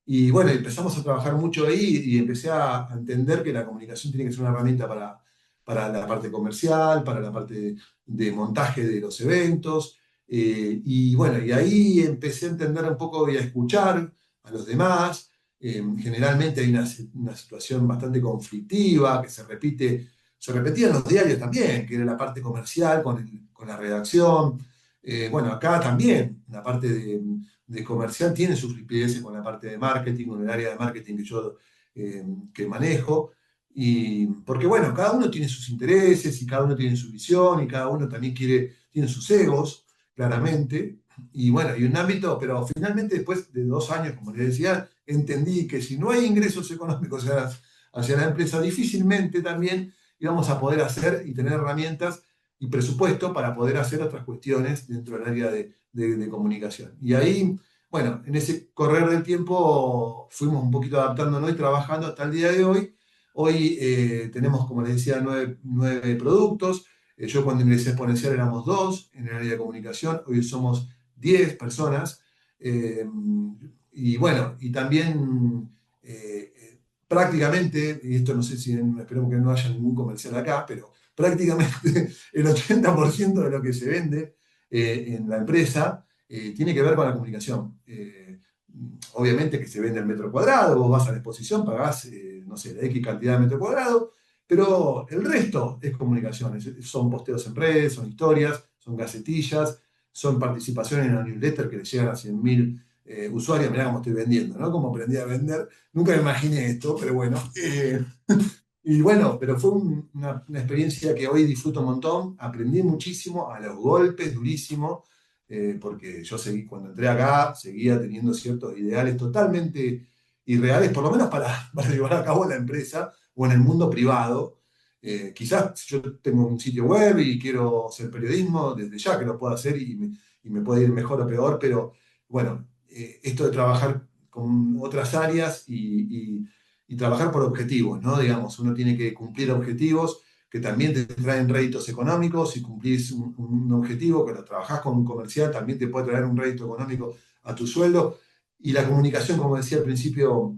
Y bueno, empezamos a trabajar mucho ahí y empecé a entender que la comunicación tiene que ser una herramienta para la parte comercial, para la parte de montaje de los eventos. Y bueno, y ahí empecé a entender un poco y a escuchar a los demás. Generalmente hay una situación bastante conflictiva que se repetía en los diarios también, que era la parte comercial con la redacción. Bueno, acá también la parte de comercial tiene sus ripideces con la parte de marketing, con el área de marketing que yo que manejo. Y porque bueno, cada uno tiene sus intereses y cada uno tiene su visión y cada uno también tiene sus egos, claramente. Y bueno, y un ámbito, pero finalmente después de 2 años, como les decía, entendí que si no hay ingresos económicos hacia la empresa, difícilmente también íbamos a poder hacer y tener herramientas y presupuesto para poder hacer otras cuestiones dentro del área de comunicación. Y ahí, bueno, en ese correr del tiempo fuimos un poquito adaptándonos y trabajando hasta el día de hoy. Hoy tenemos, como les decía, 9 productos. Yo cuando ingresé a Exponencial éramos 2 en el área de comunicación, hoy somos 10 personas. Y bueno, y también prácticamente, y esto no sé si esperemos que no haya ningún comercial acá, pero prácticamente el 80% de lo que se vende en la empresa tiene que ver con la comunicación. Obviamente que se vende el metro cuadrado, vos vas a la exposición, pagás, no sé, la X cantidad de metro cuadrado, pero el resto es comunicación. Son posteos en redes, son historias, son gacetillas, son participaciones en la newsletter que le llegan a 100.000 usuarios. Mirá cómo estoy vendiendo, ¿no? Cómo aprendí a vender. Nunca me imaginé esto, pero bueno. Y bueno, pero fue una experiencia que hoy disfruto un montón. Aprendí muchísimo a los golpes, durísimo, porque yo cuando entré acá, seguía teniendo ciertos ideales totalmente irreales, por lo menos para llevar a cabo la empresa o en el mundo privado. Quizás yo tengo un sitio web y quiero hacer periodismo, desde ya que lo puedo hacer y me puede ir mejor o peor, pero bueno, esto de trabajar con otras áreas y trabajar por objetivos, ¿no? Digamos, uno tiene que cumplir objetivos que también te traen réditos económicos. Si cumplís un objetivo, que lo trabajás con un comercial, también te puede traer un rédito económico a tu sueldo. Y la comunicación, como decía al principio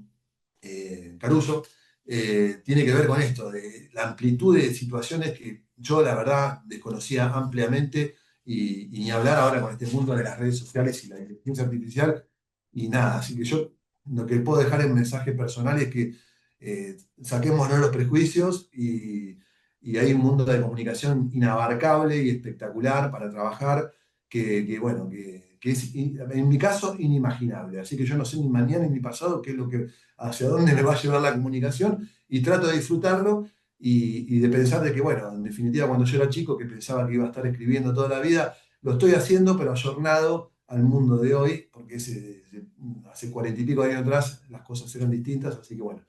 Caruso, tiene que ver con esto, de la amplitud de situaciones que yo la verdad desconocía ampliamente y ni hablar ahora con este mundo de las redes sociales y la inteligencia artificial y nada. Así que yo lo que puedo dejar en mensaje personal es que saquémonos los prejuicios y hay un mundo de comunicación inabarcable y espectacular para trabajar bueno, que es, en mi caso, inimaginable. Así que yo no sé ni mañana ni pasado qué es hacia dónde me va a llevar la comunicación y trato de disfrutarlo y de pensar de que, bueno, en definitiva, cuando yo era chico, que pensaba que iba a estar escribiendo toda la vida, lo estoy haciendo, pero ayornado al mundo de hoy, porque hace 40 y pico años atrás las cosas eran distintas, así que bueno,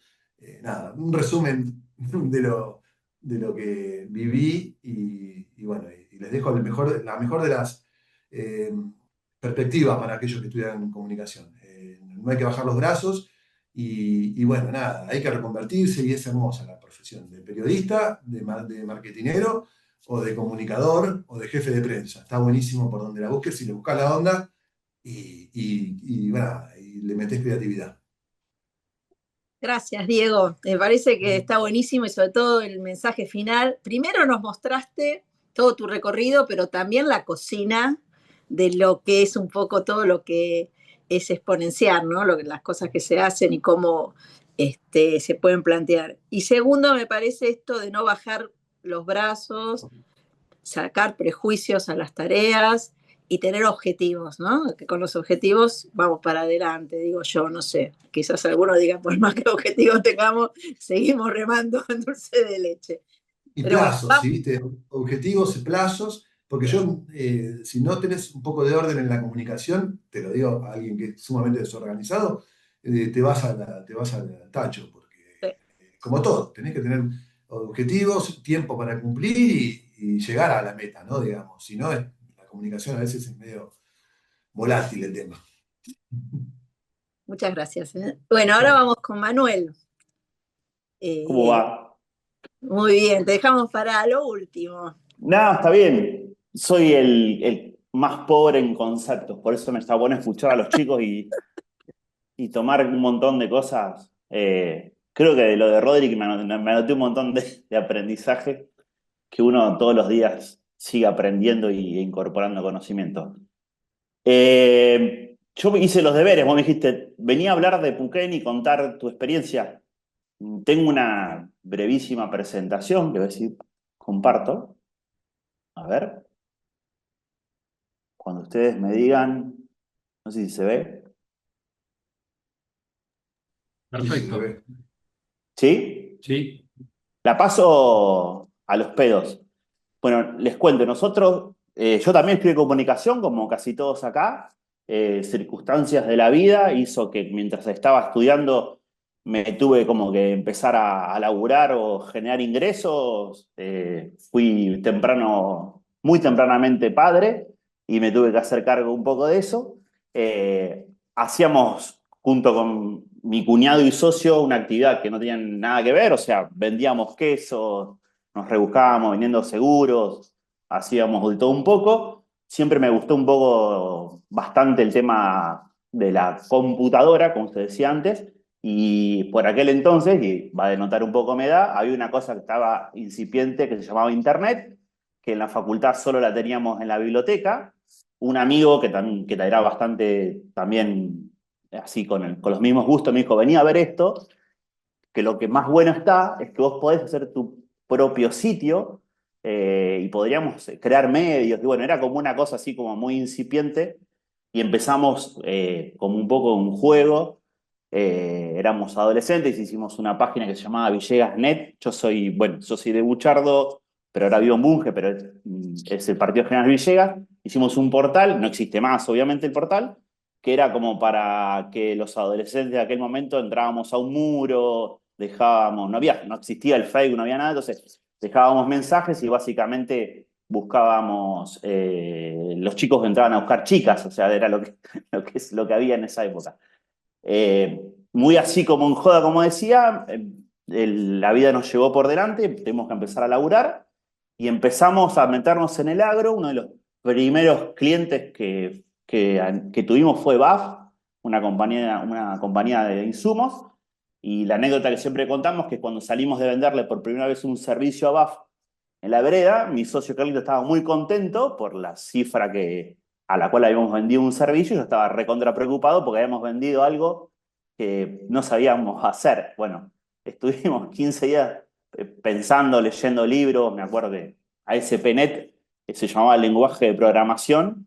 nada, un resumen de lo que viví y bueno, y les dejo la mejor de las perspectivas para aquellos que estudian comunicación. No hay que bajar los brazos y bueno, nada, hay que reconvertirse y es hermosa la profesión de periodista, de marketinero o de comunicador o de jefe de prensa. Está buenísimo por donde la busques, si le buscas la onda y bueno, y le metes creatividad. Gracias, Diego. Me parece que está buenísimo y sobre todo el mensaje final. Primero nos mostraste todo tu recorrido, pero también la cocina de lo que es un poco todo lo que es exponenciar, ¿no? Las cosas que se hacen y cómo se pueden plantear. Y segundo, me parece esto de no bajar los brazos, sacar prejuicios a las tareas y tener objetivos, ¿no? Que con los objetivos vamos para adelante, digo yo, no sé. Quizás algunos digan, por más que objetivos tengamos, seguimos remando en dulce de leche. Y Pero bueno, plazos, ¿sí? ¿Viste? Objetivos y plazos, porque yo, si no tenés un poco de orden en la comunicación, te lo digo a alguien que es sumamente desorganizado, te vas al tacho, porque como todo, tenés que tener objetivos, tiempo para cumplir y llegar a la meta, ¿no? Digamos, si no, la comunicación a veces es medio volátil el tema. muchas gracias. Bueno, ahora vamos con Manuel. ¿Cómo va? Muy bien, te dejamos para lo último. No, está bien. Soy el más pobre en conceptos, por eso me está bueno escuchar a los chicos y tomar un montón de cosas. Creo que de lo de Rodri me anoté un montón de aprendizaje que uno todos los días sigue aprendiendo e incorporando conocimiento. Yo hice los deberes, vos me dijiste, venía a hablar de Puquén y contar tu experiencia. Tengo una brevísima presentación que voy a decir, comparto. A ver. Cuando ustedes me digan, no sé si se ve. Perfecto. ¿Sí? Sí. La paso a los pedos. Bueno, les cuento, nosotros, yo también estudié comunicación, como casi todos acá. Circunstancias de la vida hizo que mientras estaba estudiando me tuve como que empezar a laburar o generar ingresos. Fui temprano, muy tempranamente padre y me tuve que hacer cargo un poco de eso. Hacíamos, junto con mi cuñado y socio, una actividad que no tenía nada que ver, o sea, vendíamos quesos, nos rebuscábamos vendiendo seguros, hacíamos de todo un poco. Siempre me gustó un poco, bastante el tema de la computadora, como usted decía antes, y por aquel entonces, y va a denotar un poco mi edad, había una cosa que estaba incipiente que se llamaba Internet, que en la facultad solo la teníamos en la biblioteca. Un amigo que era bastante también así con los mismos gustos me dijo, venía a ver esto, que lo que más bueno está es que vos podés hacer tu propio sitio y podríamos crear medios. Y bueno, era como una cosa así como muy incipiente y empezamos como un poco un juego. Éramos adolescentes, hicimos una página que se llamaba Villegas.net. Yo soy de Buchardo, pero ahora vivo en Bunge, pero es el Partido General Villegas. Hicimos un portal, no existe más obviamente el portal, que era como para que los adolescentes de aquel momento entrábamos a un muro, no existía el Facebook, no había nada, entonces dejábamos mensajes y básicamente buscábamos, los chicos entraban a buscar chicas, o sea, era lo que había en esa época. Muy así como en joda, como decía, la vida nos llevó por delante, tuvimos que empezar a laburar y empezamos a meternos en el agro. Uno de los primeros clientes que tuvimos fue BAF, una compañía de insumos, y la anécdota que siempre contamos es que cuando salimos de venderle por primera vez un servicio a BAF en la vereda, mi socio Carlito estaba muy contento por la cifra a la cual habíamos vendido un servicio, y yo estaba recontra preocupado porque habíamos vendido algo que no sabíamos hacer. Bueno, estuvimos 15 días pensando, leyendo libros, me acuerdo de ASP.NET, que se llamaba el lenguaje de programación,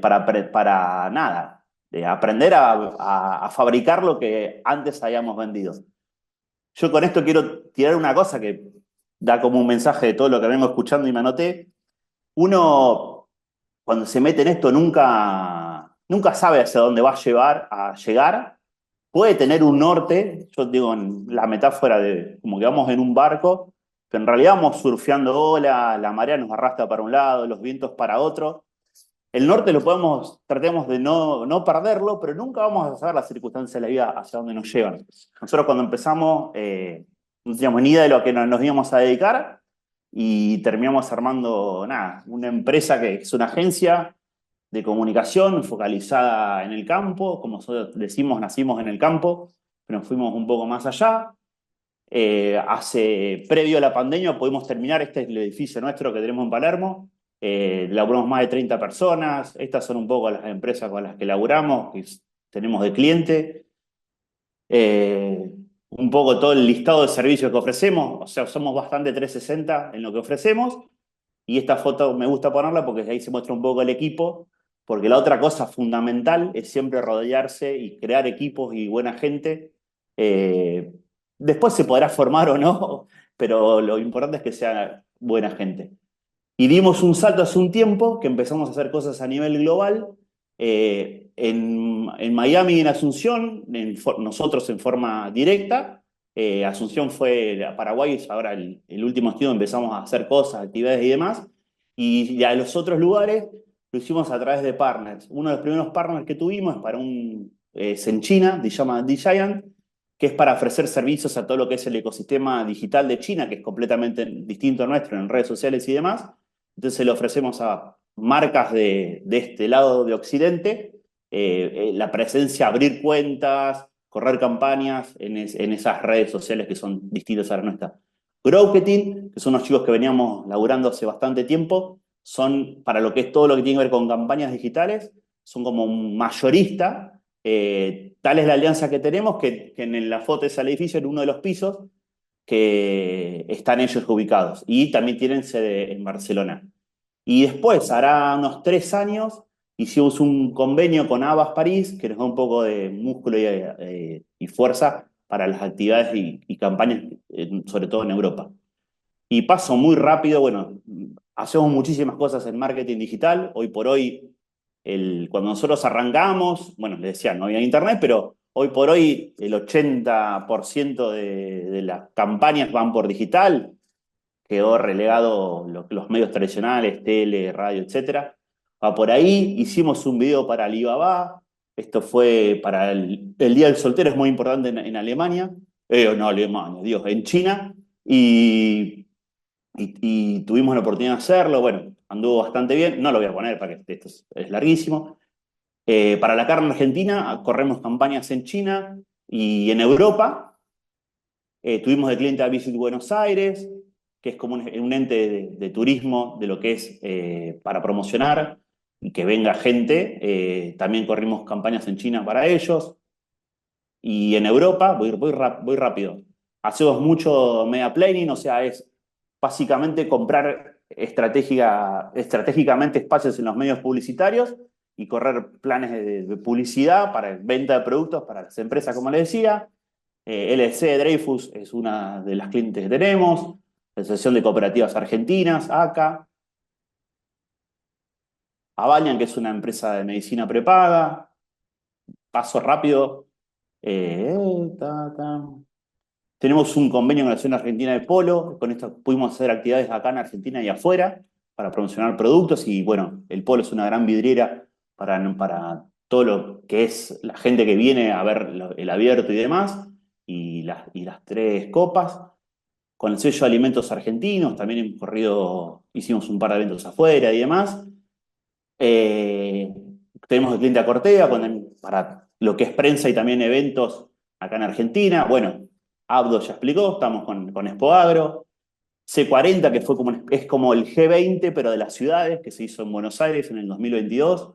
para nada, aprender a fabricar lo que antes habíamos vendido. Yo con esto quiero tirar una cosa que da como un mensaje de todo lo que vengo escuchando y me anoté. Uno, cuando se mete en esto, nunca sabe hacia dónde va a llegar. Puede tener un norte, yo digo en la metáfora de como que vamos en un barco, pero en realidad vamos surfeando olas, la marea nos arrastra para un lado, los vientos para otro. El norte tratemos de no perderlo, pero nunca vamos a saber las circunstancias de la vida hacia dónde nos llevan. Nosotros cuando empezamos no teníamos ni idea de lo que nos íbamos a dedicar y terminamos armando una empresa que es una agencia de comunicación focalizada en el campo. Como nosotros decimos, nacimos en el campo, pero nos fuimos un poco más allá. Previo a la pandemia pudimos terminar, este es el edificio nuestro que tenemos en Palermo, laburamos más de 30 personas, estas son un poco las empresas con las que laburamos, que tenemos de cliente, un poco todo el listado de servicios que ofrecemos, o sea, somos bastante 360 en lo que ofrecemos, y esta foto me gusta ponerla porque ahí se muestra un poco el equipo, porque la otra cosa fundamental es siempre rodearse y crear equipos y buena gente. Después se podrá formar o no, pero lo importante es que sea buena gente. Y dimos un salto hace un tiempo que empezamos a hacer cosas a nivel global. En Miami y en Asunción, nosotros en forma directa. Asunción fue a Paraguay, ahora el último estudio empezamos a hacer cosas, actividades y demás. Y a los otros lugares lo hicimos a través de partners. Uno de los primeros partners que tuvimos es en China, se llama DJiant, que es para ofrecer servicios a todo lo que es el ecosistema digital de China, que es completamente distinto al nuestro en redes sociales y demás. Entonces le ofrecemos a marcas de este lado de Occidente la presencia, abrir cuentas, correr campañas en esas redes sociales que son distintas a las nuestras. Growketing, que son unos chicos que veníamos laburando hace bastante tiempo, son para lo que es todo lo que tiene que ver con campañas digitales, son como un mayorista. Tal es la alianza que tenemos que en la foto es el edificio, en uno de los pisos, que están ellos ubicados. Y también tienen sede en Barcelona. Y después, hará unos 3 años, hicimos un convenio con Avas París, que nos da un poco de músculo y fuerza para las actividades y campañas, sobre todo en Europa. Y paso muy rápido, bueno, hacemos muchísimas cosas en marketing digital. Hoy por hoy, cuando nosotros arrancamos, bueno, les decía, no había internet, pero hoy por hoy el 80% de las campañas van por digital. Quedó relegado los medios tradicionales, tele, radio, etc. Va por ahí, hicimos un video para Alibaba, esto fue para el Día del Soltero, es muy importante en Alemania, no Alemania, Dios, en China, y tuvimos la oportunidad de hacerlo, bueno, anduvo bastante bien, no lo voy a poner para que esto es larguísimo. Para la carne argentina, corremos campañas en China y en Europa. Tuvimos de cliente a Visit Buenos Aires, que es como un ente de turismo de lo que es para promocionar y que venga gente. También corrimos campañas en China para ellos. Y en Europa, voy rápido, hacemos mucho media planning, o sea, es básicamente comprar estratégicamente espacios en los medios publicitarios y correr planes de publicidad para venta de productos para las empresas, como les decía. LC Dreyfus es una de las clientes que tenemos, la Asociación de Cooperativas Argentinas, ACA, Avalian, que es una empresa de medicina prepaga. Paso rápido. Tenemos un convenio con la Asociación Argentina de Polo, con esto pudimos hacer actividades acá en Argentina y afuera para promocionar productos y bueno, el Polo es una gran vidriera para todo lo que es la gente que viene a ver el abierto y demás, y las 3 copas. Con el sello de alimentos argentinos, también hemos hicimos un par de eventos afuera y demás. Tenemos el cliente a Cortea para lo que es prensa y también eventos acá en Argentina. Bueno, Abdo ya explicó, estamos con Expoagro. C40, que es como el G20, pero de las ciudades, que se hizo en Buenos Aires en el 2022.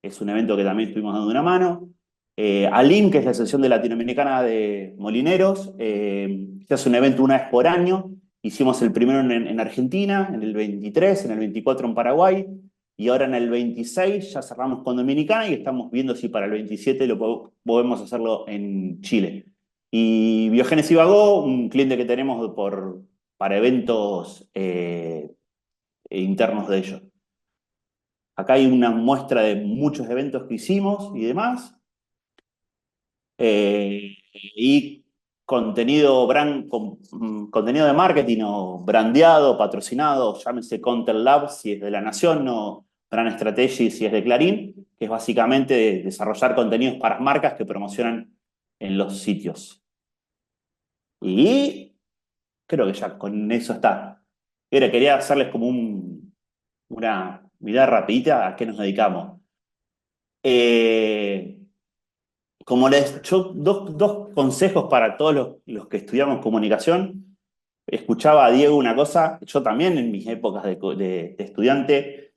Es un evento que también estuvimos dando una mano. ALIM, que es la Asociación de Latinoamericana de Molineros, se hace un evento una vez por año. Hicimos el primero en Argentina, en el 23, en el 24 en Paraguay, y ahora en el 26 ya cerramos con Dominicana y estamos viendo si para el 27 podemos hacerlo en Chile. Y Biogénesis Vagó, un cliente que tenemos para eventos internos de ellos. Acá hay una muestra de muchos eventos que hicimos y demás. Y contenido de marketing o brandeado, patrocinado, llámese Content Lab si es de La Nación, o Brand Strategy si es de Clarín, que es básicamente desarrollar contenidos para marcas que promocionan en los sitios. Y creo que ya con eso está. Ahora quería hacerles como una mirada rapidita a qué nos dedicamos. dos consejos para todos los que estudiamos comunicación. Escuchaba a Diego una cosa, yo también en mis épocas de estudiante,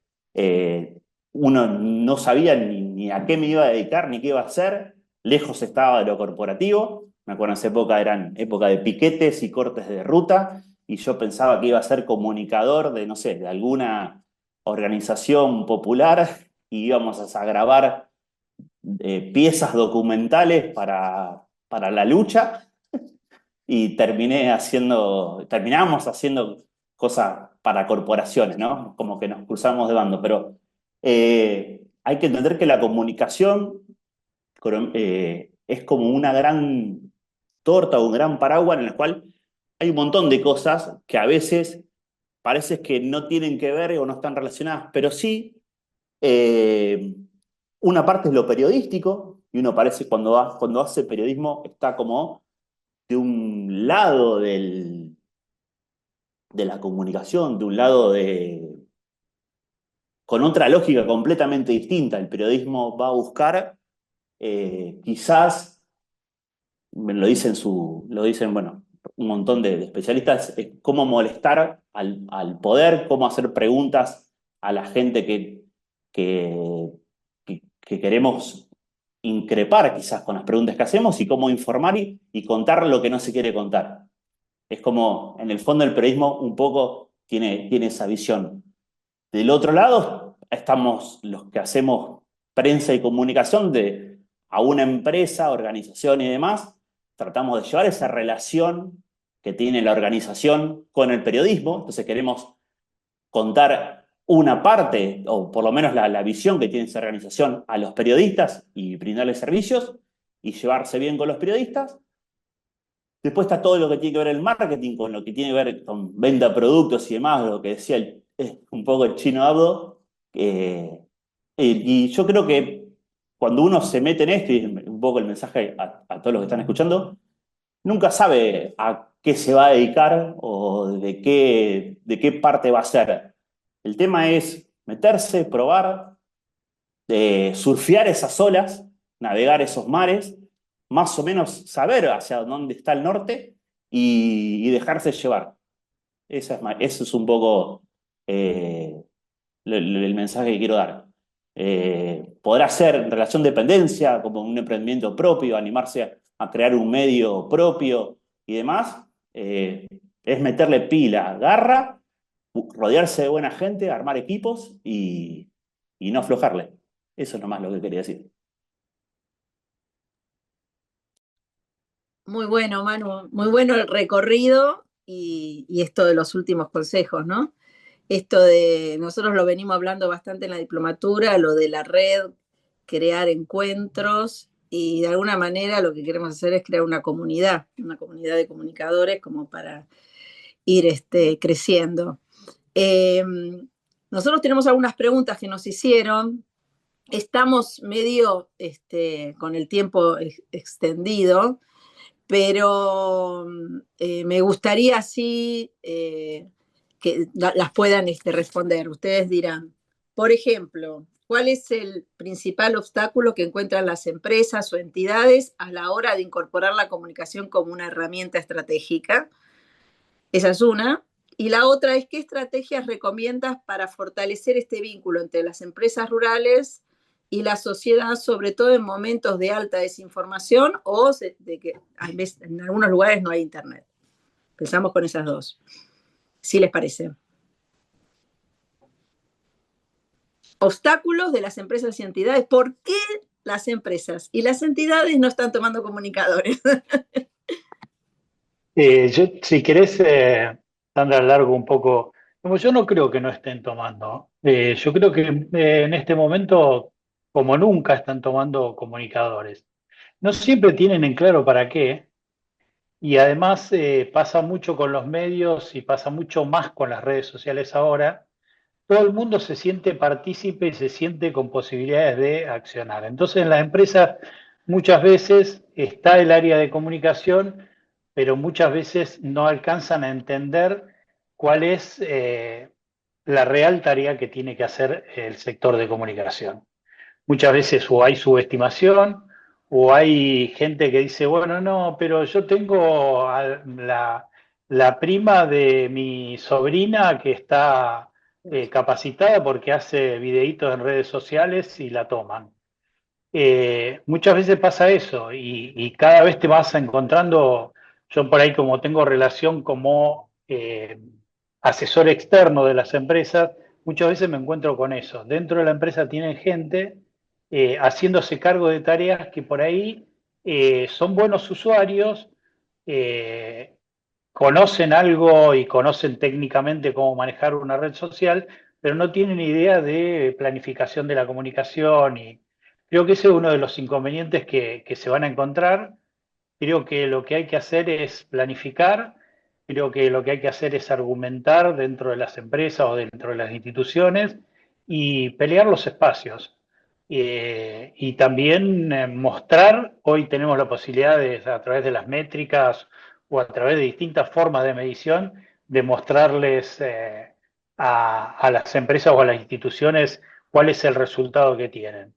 uno no sabía ni a qué me iba a dedicar, ni qué iba a hacer, lejos estaba de lo corporativo, me acuerdo en esa época eran época de piquetes y cortes de ruta, y yo pensaba que iba a ser comunicador de, no sé, de alguna organización popular, y íbamos a grabar piezas documentales para la lucha y terminamos haciendo cosas para corporaciones, ¿no? Como que nos cruzamos de bando, pero hay que entender que la comunicación es como una gran torta o un gran paraguas en el cual hay un montón de cosas que a veces parece que no tienen que ver o no están relacionadas, pero sí, una parte es lo periodístico, y uno parece cuando hace periodismo está como de un lado de la comunicación, de un lado con otra lógica completamente distinta. El periodismo va a buscar, quizás, lo dicen, bueno, un montón de especialistas, cómo molestar al poder, cómo hacer preguntas a la gente que, que queremos increpar quizás con las preguntas que hacemos y cómo informar y contar lo que no se quiere contar. Es como, en el fondo, el periodismo un poco tiene esa visión. Del otro lado, estamos los que hacemos prensa y comunicación a una empresa, organización y demás. Tratamos de llevar esa relación que tiene la organización con el periodismo. Entonces queremos contar una parte, o por lo menos la visión que tiene esa organización a los periodistas y brindarles servicios y llevarse bien con los periodistas. Después está todo lo que tiene que ver el marketing, con lo que tiene que ver con venta de productos y demás, lo que decía un poco el chino Abdo. Y yo creo que cuando uno se mete en esto, y un poco el mensaje a todos los que están escuchando, nunca sabe a qué se va a dedicar o de qué parte va a ser. El tema es meterse, probar, surfear esas olas, navegar esos mares, más o menos saber hacia dónde está el norte y dejarse llevar. Eso es un poco el mensaje que quiero dar. Podrá ser en relación de dependencia, como un emprendimiento propio, animarse a crear un medio propio y demás. Es meterle pila, garra, rodearse de buena gente, armar equipos y no aflojarle. Eso es nomás lo que quería decir. Muy bueno, Manu, muy bueno el recorrido y esto de los últimos consejos, ¿no? Esto de, nosotros lo venimos hablando bastante en la diplomatura, lo de la red, crear encuentros y de alguna manera lo que queremos hacer es crear una comunidad de comunicadores como para ir creciendo. Nosotros tenemos algunas preguntas que nos hicieron. Estamos medio con el tiempo extendido, pero me gustaría así que las puedan responder. Ustedes dirán, por ejemplo, ¿cuál es el principal obstáculo que encuentran las empresas o entidades a la hora de incorporar la comunicación como una herramienta estratégica? Esa es una. Y la otra es, ¿qué estrategias recomiendas para fortalecer este vínculo entre las empresas rurales y la sociedad, sobre todo en momentos de alta desinformación o de que en algunos lugares no hay internet? Empezamos con esas dos. ¿Sí les parece? Obstáculos de las empresas y entidades. ¿Por qué las empresas y las entidades no están tomando comunicadores? Si querés, Sandra, largo un poco. Como yo no creo que no estén tomando. Yo creo que en este momento, como nunca, están tomando comunicadores. No siempre tienen en claro para qué, y además pasa mucho con los medios y pasa mucho más con las redes sociales ahora. Todo el mundo se siente partícipe y se siente con posibilidades de accionar. Entonces, en las empresas muchas veces está el área de comunicación, pero muchas veces no alcanzan a entender cuál es la real tarea que tiene que hacer el sector de comunicación. Muchas veces o hay subestimación o hay gente que dice, bueno, no, pero yo tengo la prima de mi sobrina que está capacitada porque hace videitos en redes sociales y la toman. Muchas veces pasa eso y cada vez te vas encontrando, yo por ahí como tengo relación como asesor externo de las empresas, muchas veces me encuentro con eso. Dentro de la empresa tienen gente haciéndose cargo de tareas que por ahí son buenos usuarios, eh, conocen algo y conocen técnicamente cómo manejar una red social, pero no tienen idea de planificación de la comunicación y creo que ese es uno de los inconvenientes que se van a encontrar. Creo que lo que hay que hacer es planificar, creo que lo que hay que hacer es argumentar dentro de las empresas o dentro de las instituciones y pelear los espacios. Y también mostrar, hoy tenemos la posibilidad de, a través de las métricas o a través de distintas formas de medición, de mostrarles a las empresas o a las instituciones cuál es el resultado que tienen.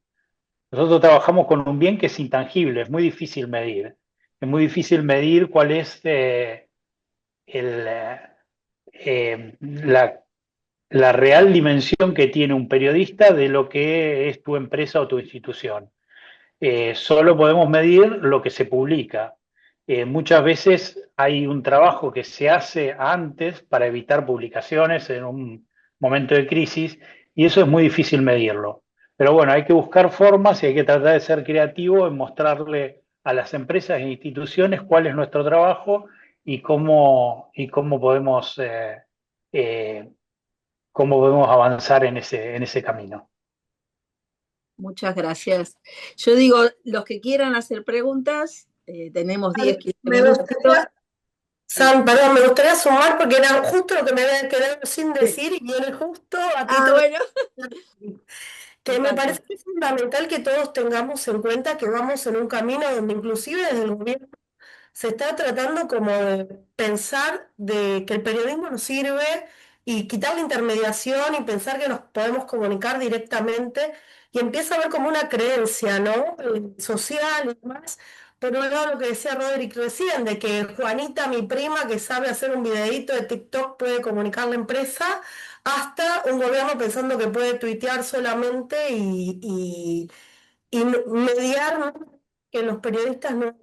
Nosotros trabajamos con un bien que es intangible, es muy difícil medir. Es muy difícil medir cuál es el, la real dimensión que tiene un periodista de lo que es tu empresa o tu institución. Solo podemos medir lo que se publica. Muchas veces hay un trabajo que se hace antes para evitar publicaciones en un momento de crisis y eso es muy difícil medirlo. Pero bueno, hay que buscar formas y hay que tratar de ser creativo en mostrarle a las empresas e instituciones cuál es nuestro trabajo y eh, cómo podemos avanzar en ese camino. Muchas gracias. Yo digo, los que quieran hacer preguntas, tenemos 10, 15 Me minutos. gustaría, Sam, perdón, me gustaría sumar porque era justo lo que me había quedado sin decir y viene justo a ti Bueno. que me parece que es fundamental que todos tengamos en cuenta que vamos en un camino donde inclusive desde el gobierno se está tratando como de pensar de que el periodismo nos sirve y quitar la intermediación y pensar que nos podemos comunicar directamente y empieza a haber como una creencia, ¿no? Social y demás. Por un lado, lo que decía Roderick recién, de que Juanita, mi prima, que sabe hacer un videíto de TikTok, puede comunicar la empresa, hasta un gobierno pensando que puede tuitear solamente y mediar, ¿no? Que los periodistas no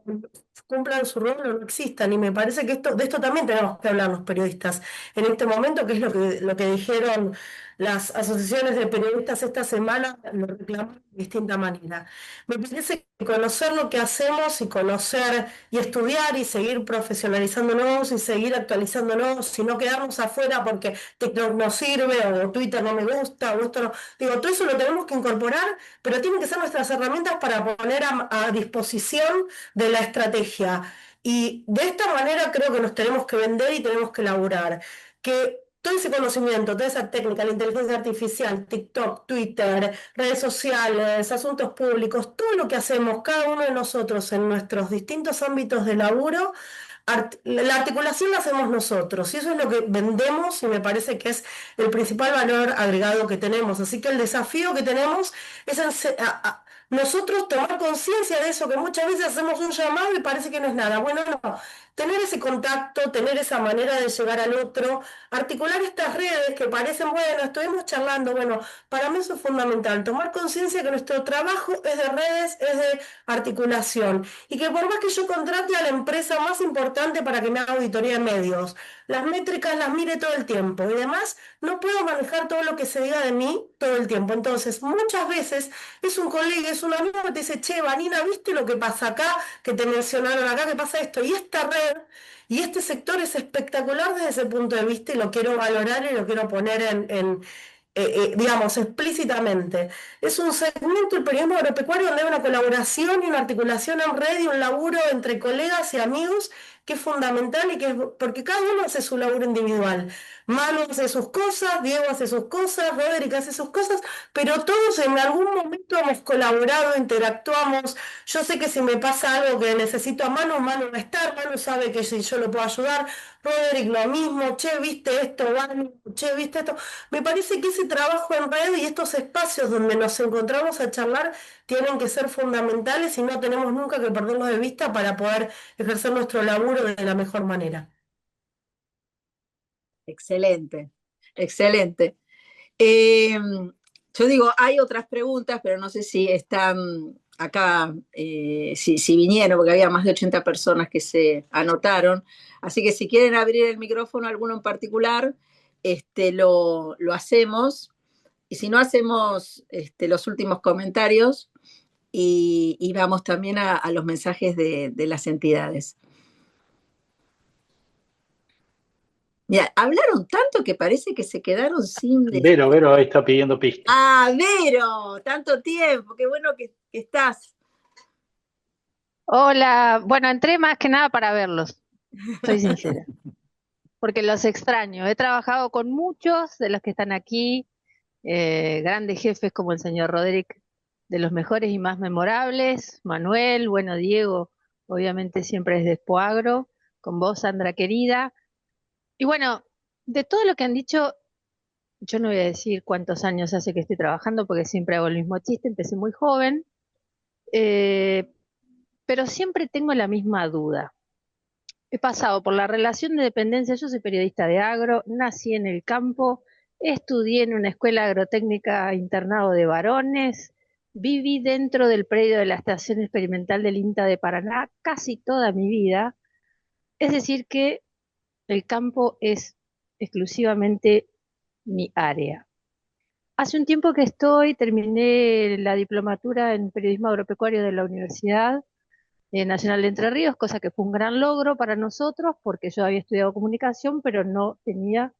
cumplan su rol o no existan. Y me parece que de esto también tenemos que hablar los periodistas en este momento, que es lo que dijeron las asociaciones de periodistas esta semana, lo reclaman de distinta manera. Me parece que conocer lo que hacemos y conocer y estudiar y seguir profesionalizándonos y seguir actualizándonos y no quedarnos afuera porque TikTok no sirve o Twitter no me gusta o esto no. Digo, todo eso lo tenemos que incorporar, pero tienen que ser nuestras herramientas para poner a disposición de la estrategia. Y de esta manera creo que nos tenemos que vender y tenemos que laburar. Que todo ese conocimiento, toda esa técnica, la inteligencia artificial, TikTok, Twitter, redes sociales, asuntos públicos, todo lo que hacemos cada uno de nosotros en nuestros distintos ámbitos de laburo, la articulación la hacemos nosotros y eso es lo que vendemos y me parece que es el principal valor agregado que tenemos. Así que el desafío que tenemos es nosotros tomar conciencia de eso, que muchas veces hacemos un llamado y parece que no es nada. Bueno, no. Tener ese contacto, tener esa manera de llegar al otro, articular estas redes que parecen, bueno, estuvimos charlando, bueno, para mí eso es fundamental, tomar conciencia que nuestro trabajo es de redes, es de articulación, y que por más que yo contrate a la empresa más importante para que me haga auditoría de medios, las métricas las mire todo el tiempo y demás, no puedo manejar todo lo que se diga de mí todo el tiempo. Entonces, muchas veces es un colega, es un amigo que te dice, che, Vanina, ¿viste lo que pasa acá? Que te mencionaron acá, que pasa esto. Y esta red y este sector es espectacular desde ese punto de vista y lo quiero valorar y lo quiero poner digamos, explícitamente. Es un segmento del periodismo agropecuario donde hay una colaboración y una articulación en red y un laburo entre colegas y amigos que es fundamental y que es, porque cada uno hace su laburo individual. Manu hace sus cosas, Diego hace sus cosas, Roderick hace sus cosas, pero todos en algún momento hemos colaborado, interactuamos. Yo sé que si me pasa algo que necesito a Manu, Manu va a estar, Manu sabe que si yo lo puedo ayudar, Roderick lo mismo, che, viste esto, Manu, che, viste esto. Me parece que ese trabajo en red y estos espacios donde nos encontramos a charlar tienen que ser fundamentales y no tenemos nunca que perderlos de vista para poder ejercer nuestro laburo de la mejor manera. Excelente, excelente. Eh, yo digo, hay otras preguntas, pero no sé si están acá, si vinieron, porque había más de 80 personas que se anotaron. Así que si quieren abrir el micrófono, alguno en particular, lo hacemos. Y si no, hacemos los últimos comentarios y vamos también a los mensajes de las entidades. Mira, hablaron tanto que parece que se quedaron sin... Vero ahí está pidiendo pistas. Ah, Vero, tanto tiempo, qué bueno que estás. Hola, bueno, entré más que nada para verlos, soy sincera, porque los extraño. He trabajado con muchos de los que están aquí, grandes jefes como el señor Roderick, de los mejores y más memorables, Manuel, bueno, Diego, obviamente siempre es de Expoagro, con vos, Sandra querida. Y bueno, de todo lo que han dicho, yo no voy a decir cuántos años hace que estoy trabajando, porque siempre hago el mismo chiste, empecé muy joven, pero siempre tengo la misma duda. He pasado por la relación de dependencia, yo soy periodista de agro, nací en el campo, estudié en una escuela agrotécnica internado de varones, viví dentro del predio de la Estación Experimental del INTA de Paraná casi toda mi vida, es decir que el campo es exclusivamente mi área. Hace un tiempo que terminé la diplomatura en periodismo agropecuario de la Universidad Nacional de Entre Ríos, cosa que fue un gran logro para nosotros porque yo había estudiado comunicación, pero no tenía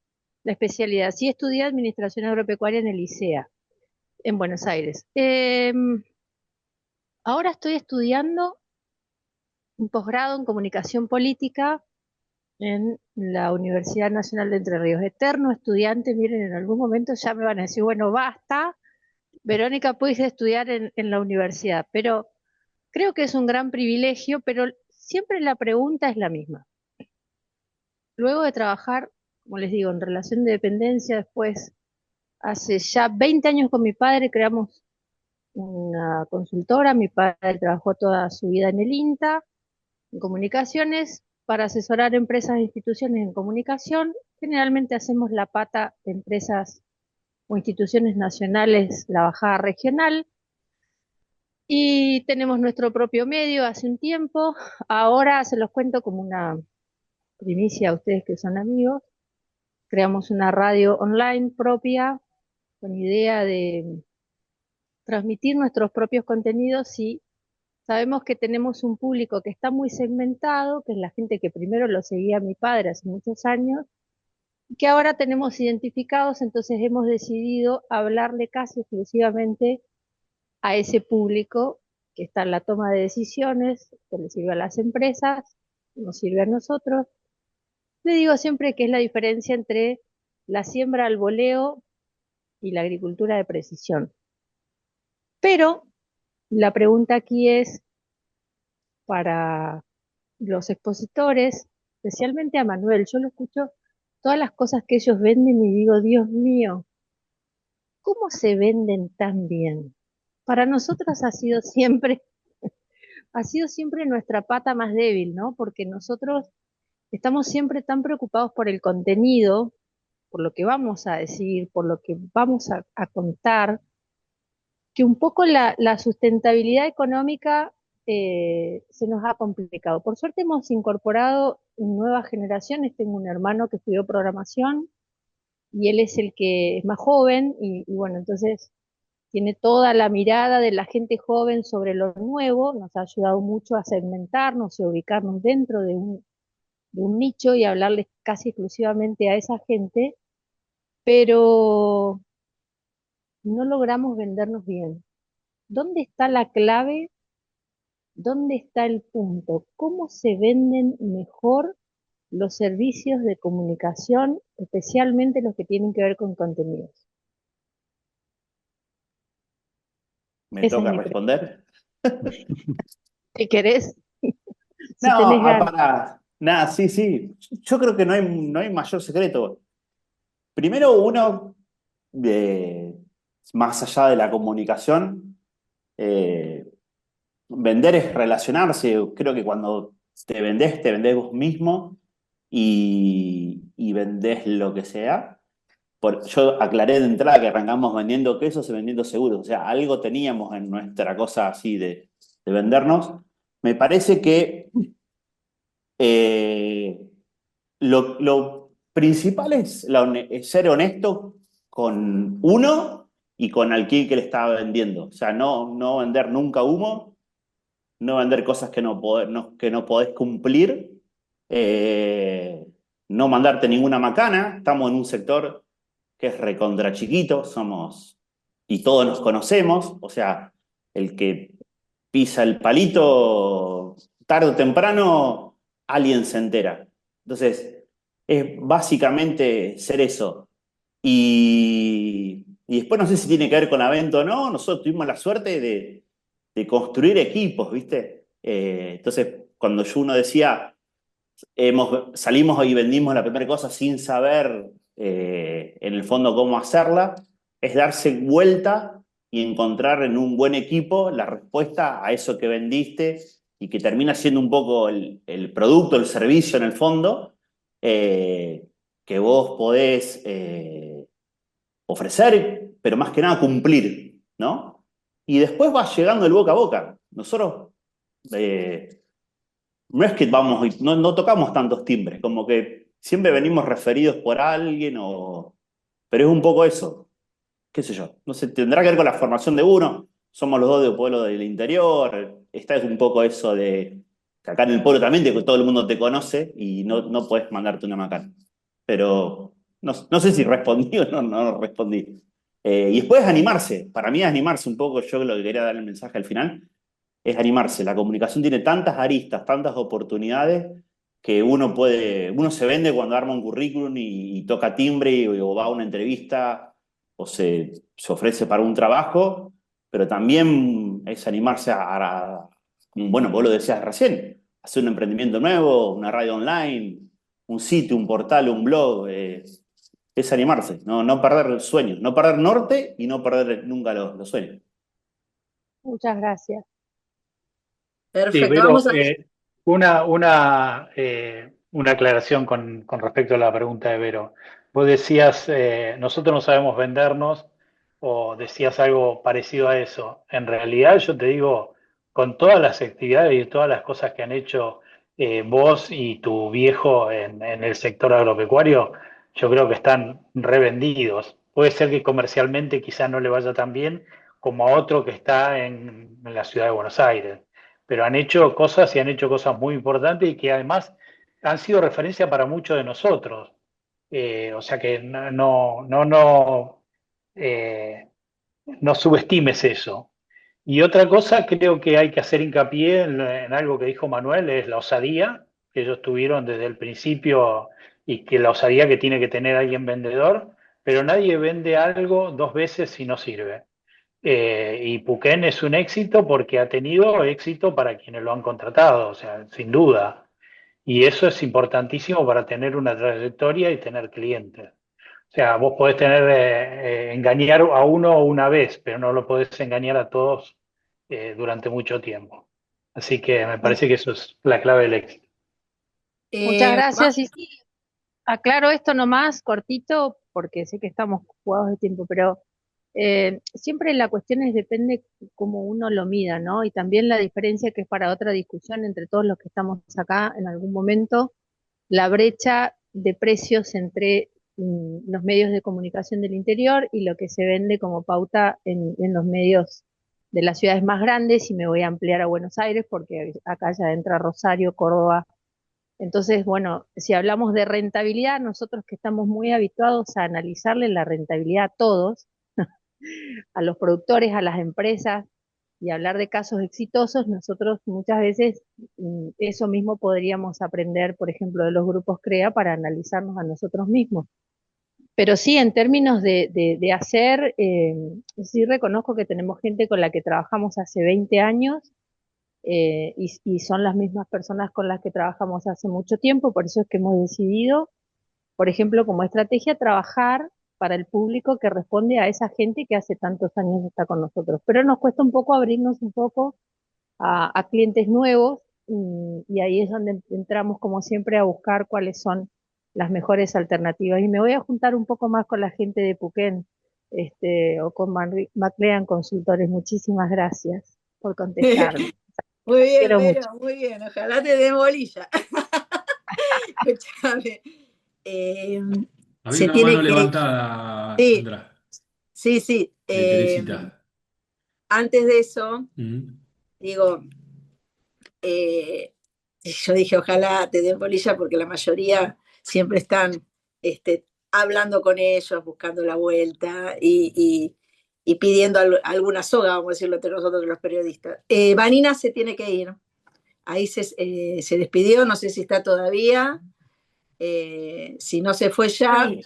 la especialidad. Sí estudié administración agropecuaria en el ICEA, en Buenos Aires. Ahora estoy estudiando un posgrado en comunicación política en la Universidad Nacional de Entre Ríos. Eterno estudiante, miren, en algún momento ya me van a decir, bueno, basta, Verónica, puedes estudiar en la universidad, pero creo que es un gran privilegio, pero siempre la pregunta es la misma. Luego de trabajar, como les digo, en relación de dependencia, después, hace ya 20 años con mi padre, creamos una consultora. Mi padre trabajó toda su vida en el INTA, en comunicaciones, para asesorar empresas e instituciones en comunicación. Generalmente hacemos la pata de empresas o instituciones nacionales, la bajada regional, y tenemos nuestro propio medio hace un tiempo. Ahora se los cuento como una primicia a ustedes que son amigos. Creamos una radio online propia con idea de transmitir nuestros propios contenidos y sabemos que tenemos un público que está muy segmentado, que es la gente que primero lo seguía a mi padre hace muchos años, y que ahora tenemos identificados, entonces hemos decidido hablarle casi exclusivamente a ese público que está en la toma de decisiones, que le sirve a las empresas, nos sirve a nosotros. Le digo siempre que es la diferencia entre la siembra al voleo y la agricultura de precisión. Pero la pregunta aquí es para los expositores, especialmente a Manuel. Yo lo escucho todas las cosas que ellos venden y digo, Dios mío, ¿cómo se venden tan bien? Para nosotros ha sido siempre nuestra pata más débil, ¿no? Porque nosotros estamos siempre tan preocupados por el contenido, por lo que vamos a decir, por lo que vamos a contar, que un poco la sustentabilidad económica se nos ha complicado. Por suerte hemos incorporado nuevas generaciones. Tengo un hermano que estudió programación y él es el que es más joven y bueno, entonces tiene toda la mirada de la gente joven sobre lo nuevo. Nos ha ayudado mucho a segmentarnos y a ubicarnos dentro de un nicho y hablarles casi exclusivamente a esa gente, pero no logramos vendernos bien. ¿Dónde está la clave ¿Dónde está el punto? ¿Cómo se venden mejor los servicios de comunicación, especialmente los que tienen que ver con contenidos? ¿Me Esa es toca mi pregunta. responder? Si querés, si No, tenés ganas. para nada, sí, sí. Yo creo que no hay mayor secreto. Primero, uno, más allá de la comunicación, eh, vender es relacionarse. Creo que cuando te vendés vos mismo y vendés lo que sea. Yo aclaré de entrada que arrancamos vendiendo quesos y vendiendo seguros. O sea, algo teníamos en nuestra cosa así de vendernos. Me parece que eh, lo principal es, es ser honesto con uno y con al que le estaba vendiendo. O sea, no vender nunca humo, no vender cosas que no podés cumplir, eh, no mandarte ninguna macana. Estamos en un sector que es recontra chiquito, y todos nos conocemos. O sea, el que pisa el palito, tarde o temprano, alguien se entera. Entonces, es básicamente ser eso. Y después no sé si tiene que ver con la venta o no, nosotros tuvimos la suerte de construir equipos, ¿viste? Entonces, cuando uno decía, salimos y vendimos la primera cosa sin saber en el fondo cómo hacerla, es darse vuelta y encontrar en un buen equipo la respuesta a eso que vendiste y que termina siendo un poco el producto, el servicio en el fondo, que vos podés ofrecer, pero más que nada cumplir, ¿no? Y después va llegando el boca a boca. Nosotros no es que vamos, no tocamos tantos timbres, como que siempre venimos referidos por alguien, pero es un poco eso, qué sé yo. No sé, tendrá que ver con la formación de uno. Somos los dos de pueblo del interior. Está es un poco eso de que acá en el pueblo también todo el mundo te conoce y no puedes mandarte una macana. Pero no sé si respondí o no respondí. Y después animarse. Para mí animarse un poco, yo lo que quería dar el mensaje al final, es animarse. La comunicación tiene tantas aristas, tantas oportunidades, que uno se vende cuando arma un currículum y toca timbre o va a una entrevista o se ofrece para un trabajo, pero también es animarse bueno, vos lo decías recién, hacer un emprendimiento nuevo, una radio online, un sitio, un portal, un blog. Es animarse, no perder el sueño, no perder norte y no perder nunca los sueños. Muchas gracias. Sí, Perfecto, Vero, vamos a... una aclaración con respecto a la pregunta de Vero. Vos decías, nosotros no sabemos vendernos, o decías algo parecido a eso. En realidad, yo te digo, con todas las actividades y todas las cosas que han hecho vos y tu viejo en el sector agropecuario, yo creo que están revendidos. Puede ser que comercialmente quizás no le vaya tan bien como a otro que está en la ciudad de Buenos Aires, pero han hecho cosas y han hecho cosas muy importantes y que además han sido referencia para muchos de nosotros. O sea que eh, no subestimes eso. Y otra cosa, creo que hay que hacer hincapié en algo que dijo Manuel, es la osadía que ellos tuvieron desde el principio y que la osadía que tiene que tener alguien vendedor, pero nadie vende algo dos veces si no sirve. Y Puquén es un éxito porque ha tenido éxito para quienes lo han contratado, o sea, sin duda. Y eso es importantísimo para tener una trayectoria y tener clientes. O sea, vos podés engañar a uno una vez, pero no lo podés engañar a todos durante mucho tiempo. Así que me parece que eso es la clave del éxito. Muchas eh, va- gracias. Y sí, aclaro esto nomás, cortito, porque sé que estamos jugados de tiempo, pero siempre la cuestión es depende cómo uno lo mida, ¿no? Y también la diferencia que es para otra discusión entre todos los que estamos acá en algún momento, la brecha de precios entre los medios de comunicación del interior y lo que se vende como pauta en los medios de las ciudades más grandes, y me voy a ampliar a Buenos Aires porque acá ya entra Rosario, Córdoba. Entonces, bueno, si hablamos de rentabilidad, nosotros que estamos muy habituados a analizarle la rentabilidad a todos, a los productores, a las empresas, y hablar de casos exitosos, nosotros muchas veces eso mismo podríamos aprender, por ejemplo, de los grupos CREA para analizarnos a nosotros mismos. Pero sí, en términos de hacer, sí reconozco que tenemos gente con la que trabajamos hace 20 años y son las mismas personas con las que trabajamos hace mucho tiempo, por eso es que hemos decidido, por ejemplo, como estrategia, trabajar para el público que responde a esa gente que hace tantos años está con nosotros. Pero nos cuesta un poco abrirnos un poco a clientes nuevos y ahí es donde entramos como siempre a buscar cuáles son las mejores alternativas. Y me voy a juntar un poco más con la gente de Puquén o con MacLean Consultores. Muchísimas gracias por contestarme. Muy bien, Quiero Vero, mucho. muy bien. Ojalá te den bolilla. Escúchame. Había Se una tiene mano que... levantada, Sí, Sandra, sí. de Teresita. Antes de eso, Mm. digo, yo dije, ojalá te den bolilla porque la mayoría siempre están hablando con ellos, buscando la vuelta y pidiendo alguna soga, vamos a decirlo entre nosotros los periodistas. Vanina se tiene que ir. Ahí se despidió, no sé si está todavía. Si no se fue ya. Sí.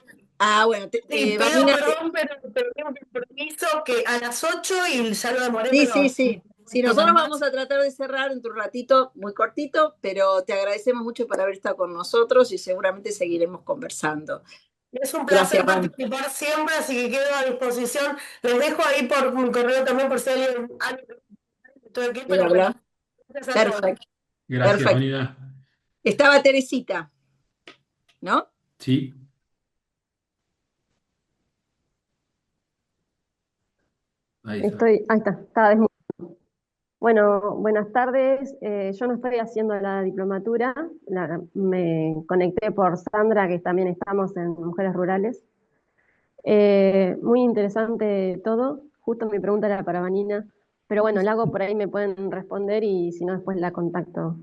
Bueno, Sí, pido Vanina, perdón, pero tengo un compromiso que a las 8 y ya lo demoré, sí, pero sí. Si nosotros vamos a tratar de cerrar en tu ratito, muy cortito, pero te agradecemos mucho por haber estado con nosotros y seguramente seguiremos conversando. es un Gracias, placer Van. participar siempre, así que quedo a disposición. Les dejo ahí por mi correo también por si alguien estoy aquí, ¿Quiere pero bueno, hablar? gracias a todos. Perfecto. Gracias, Vanina. Estaba Teresita, ¿no? Sí. Ahí está. Ahí está, cada vez más. Bueno, buenas tardes. Yo no estoy haciendo la diplomatura, me conecté por Sandra, que también estamos en Mujeres Rurales. Muy interesante todo. Justo mi pregunta era para Vanina, pero bueno, la hago por ahí, me pueden responder y si no, después la contacto.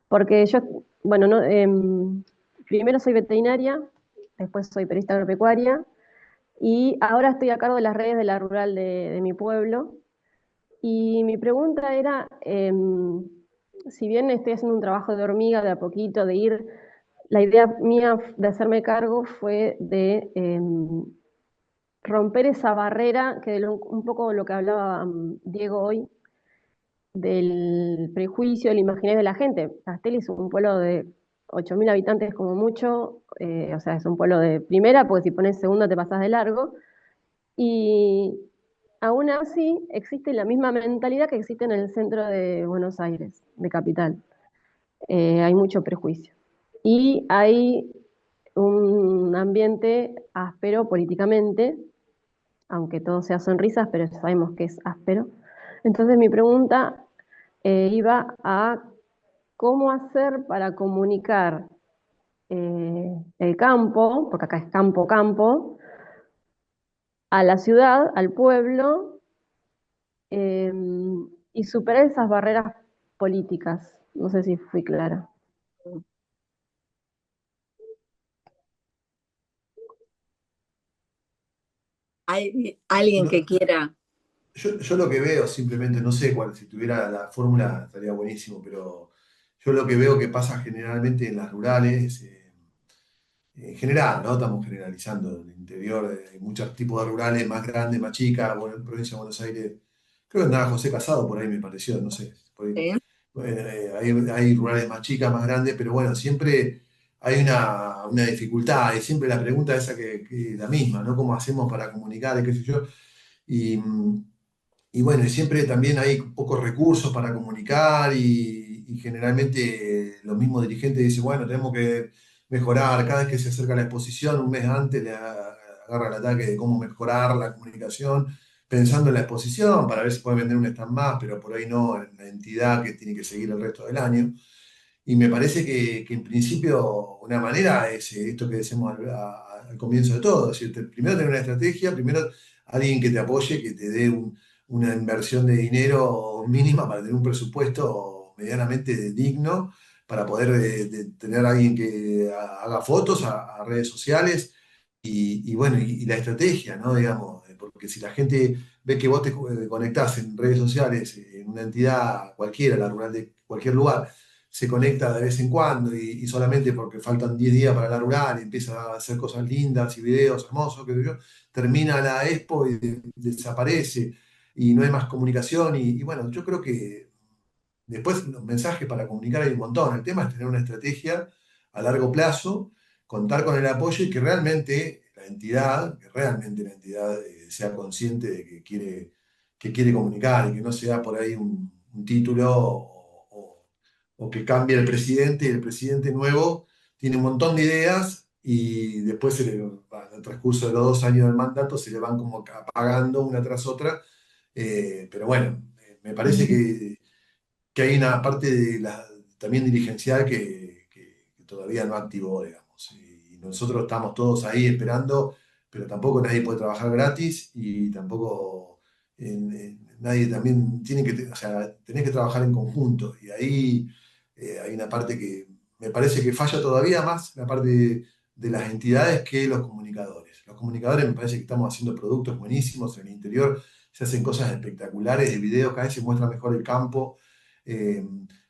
Porque yo, bueno, no, primero soy veterinaria, después soy periodista agropecuaria y ahora estoy a cargo de las redes de la rural de mi pueblo. Y mi pregunta era, si bien estoy haciendo un trabajo de hormiga de a poquito, de ir, la idea mía de hacerme cargo fue de romper esa barrera, que un poco lo que hablaba Diego hoy, del prejuicio, del imaginario de la gente. Castelli es un pueblo de 8.000 habitantes como mucho, o sea, es un pueblo de primera, porque si pones segundo te pasas de largo, y aún así existe la misma mentalidad que existe en el centro de Buenos Aires, de capital. Hay mucho prejuicio. Y hay un ambiente áspero políticamente, aunque todo sea sonrisas, pero sabemos que es áspero. Entonces mi pregunta iba a cómo hacer para comunicar el campo, porque acá es campo, a la ciudad, al pueblo, y superar esas barreras políticas. No sé si fui clara. ¿Hay alguien que quiera? Yo lo que veo simplemente, no sé cuál, si tuviera la fórmula estaría buenísimo, pero yo lo que veo que pasa generalmente en las rurales, en general, ¿no? Estamos generalizando en el interior, hay muchos tipos de rurales, más grandes, más chicas, bueno, en provincia de Buenos Aires, creo que andaba José Casado por ahí, me pareció, no sé, por ahí. Sí. Hay rurales más chicas, más grandes, pero bueno, siempre hay una dificultad y siempre la pregunta esa que es la misma, ¿no? ¿Cómo hacemos para comunicar, qué sé yo? Y, y bueno, y siempre también hay pocos recursos para comunicar y generalmente los mismos dirigentes dicen, bueno, tenemos que mejorar, cada vez que se acerca la exposición, un mes antes le agarra el ataque de cómo mejorar la comunicación, pensando en la exposición para ver si puede vender un stand más, pero por ahí no, en la entidad que tiene que seguir el resto del año. Y me parece que en principio una manera es esto que decimos al comienzo de todo, es decir, primero tener una estrategia, primero alguien que te apoye, que te dé una inversión de dinero mínima para tener un presupuesto medianamente digno, para poder tener a alguien que haga fotos a redes sociales y bueno, y la estrategia, ¿no? Digamos, porque si la gente ve que vos te conectás en redes sociales, en una entidad cualquiera, la rural de cualquier lugar, se conecta de vez en cuando y solamente porque faltan 10 días para la rural y empieza a hacer cosas lindas y videos hermosos, qué sé yo, termina la expo y desaparece y no hay más comunicación y bueno, yo creo que después los mensajes para comunicar hay un montón. El tema es tener una estrategia a largo plazo, contar con el apoyo y que realmente la entidad sea consciente de que quiere comunicar y que no sea por ahí un título o que cambie el presidente y el presidente nuevo tiene un montón de ideas y después en el transcurso de los 2 años del mandato se le van como apagando una tras otra. Pero bueno, me parece que hay una parte también dirigencial que todavía no activó, digamos. Y nosotros estamos todos ahí esperando, pero tampoco nadie puede trabajar gratis y tampoco nadie también tiene o sea, tenés que trabajar en conjunto. Y ahí hay una parte que me parece que falla todavía más, la parte de las entidades que los comunicadores. Los comunicadores me parece que estamos haciendo productos buenísimos en el interior, se hacen cosas espectaculares de videos, cada vez se muestra mejor el campo. eh,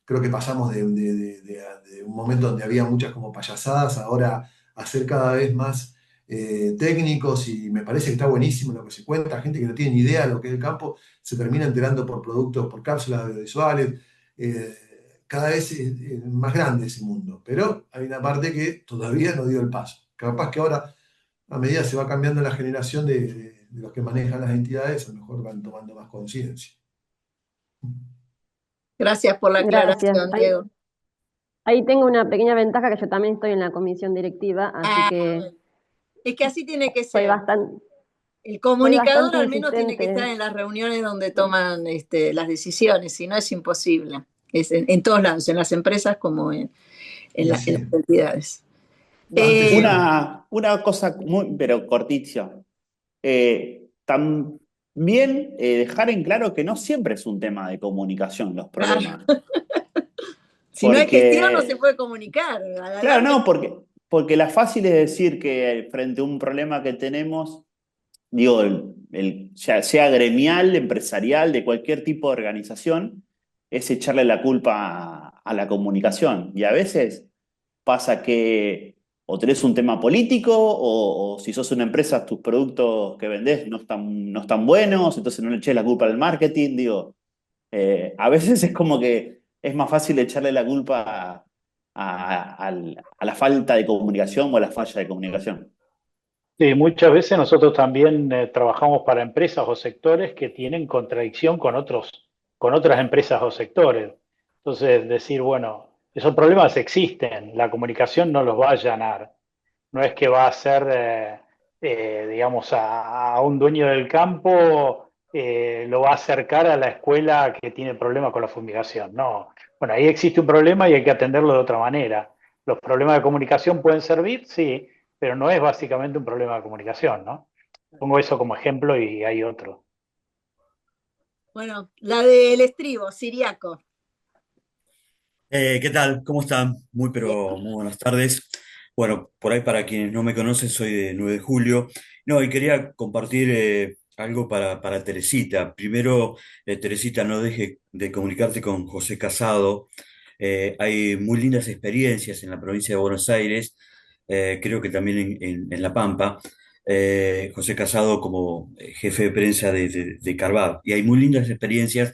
Creo que pasamos de un momento donde había muchas como payasadas, ahora a ser cada vez más técnicos y me parece que está buenísimo lo que se cuenta. Gente que no tiene ni idea de lo que es el campo se termina enterando por productos, por cápsulas audiovisuales. Cada vez es más grande ese mundo, pero hay una parte que todavía no dio el paso. Capaz que ahora, a medida que se va cambiando la generación de los que manejan las entidades, a lo mejor van tomando más conciencia. Gracias por la Gracias. aclaración, Diego. Ahí tengo una pequeña ventaja que yo también estoy en la comisión directiva, así que Es que así tiene que soy ser. bastante, El comunicador bastante al menos tiene que estar insistente. en las reuniones donde toman las decisiones, si no es imposible. Es en todos lados, en las empresas como en las Sí. entidades. Antes Una cosa muy, pero corticia. También dejar en claro que no siempre es un tema de comunicación los problemas. Si no hay gestión, no se Porque, puede comunicar. claro, no, porque la fácil es decir que frente a un problema que tenemos, digo, sea gremial, empresarial, de cualquier tipo de organización, es echarle la culpa a la comunicación. Y a veces pasa que o tenés un tema político o si sos una empresa, tus productos que vendés no están buenos, entonces no le eches la culpa al marketing. Digo, a veces es como que es más fácil echarle la culpa a la falta de comunicación o a la falla de comunicación. Sí, muchas veces nosotros también trabajamos para empresas o sectores que tienen contradicción con otras empresas o sectores. Entonces, decir, bueno, esos problemas existen, la comunicación no los va a allanar. No es que va a ser, digamos, a un dueño del campo, lo va a acercar a la escuela que tiene problemas con la fumigación. No. Bueno, ahí existe un problema y hay que atenderlo de otra manera. Los problemas de comunicación pueden servir, sí, pero no es básicamente un problema de comunicación, ¿no? Pongo eso como ejemplo y hay otro. Bueno, la del estribo, Siriaco. ¿Qué tal? ¿Cómo están? Pero muy buenas tardes. Bueno, por ahí para quienes no me conocen, soy de 9 de julio. No, y quería compartir algo para Teresita. Primero, Teresita, no deje de comunicarte con José Casado. Hay muy lindas experiencias en la provincia de Buenos Aires, creo que también en La Pampa. José Casado como jefe de prensa de Carvad. Y hay muy lindas experiencias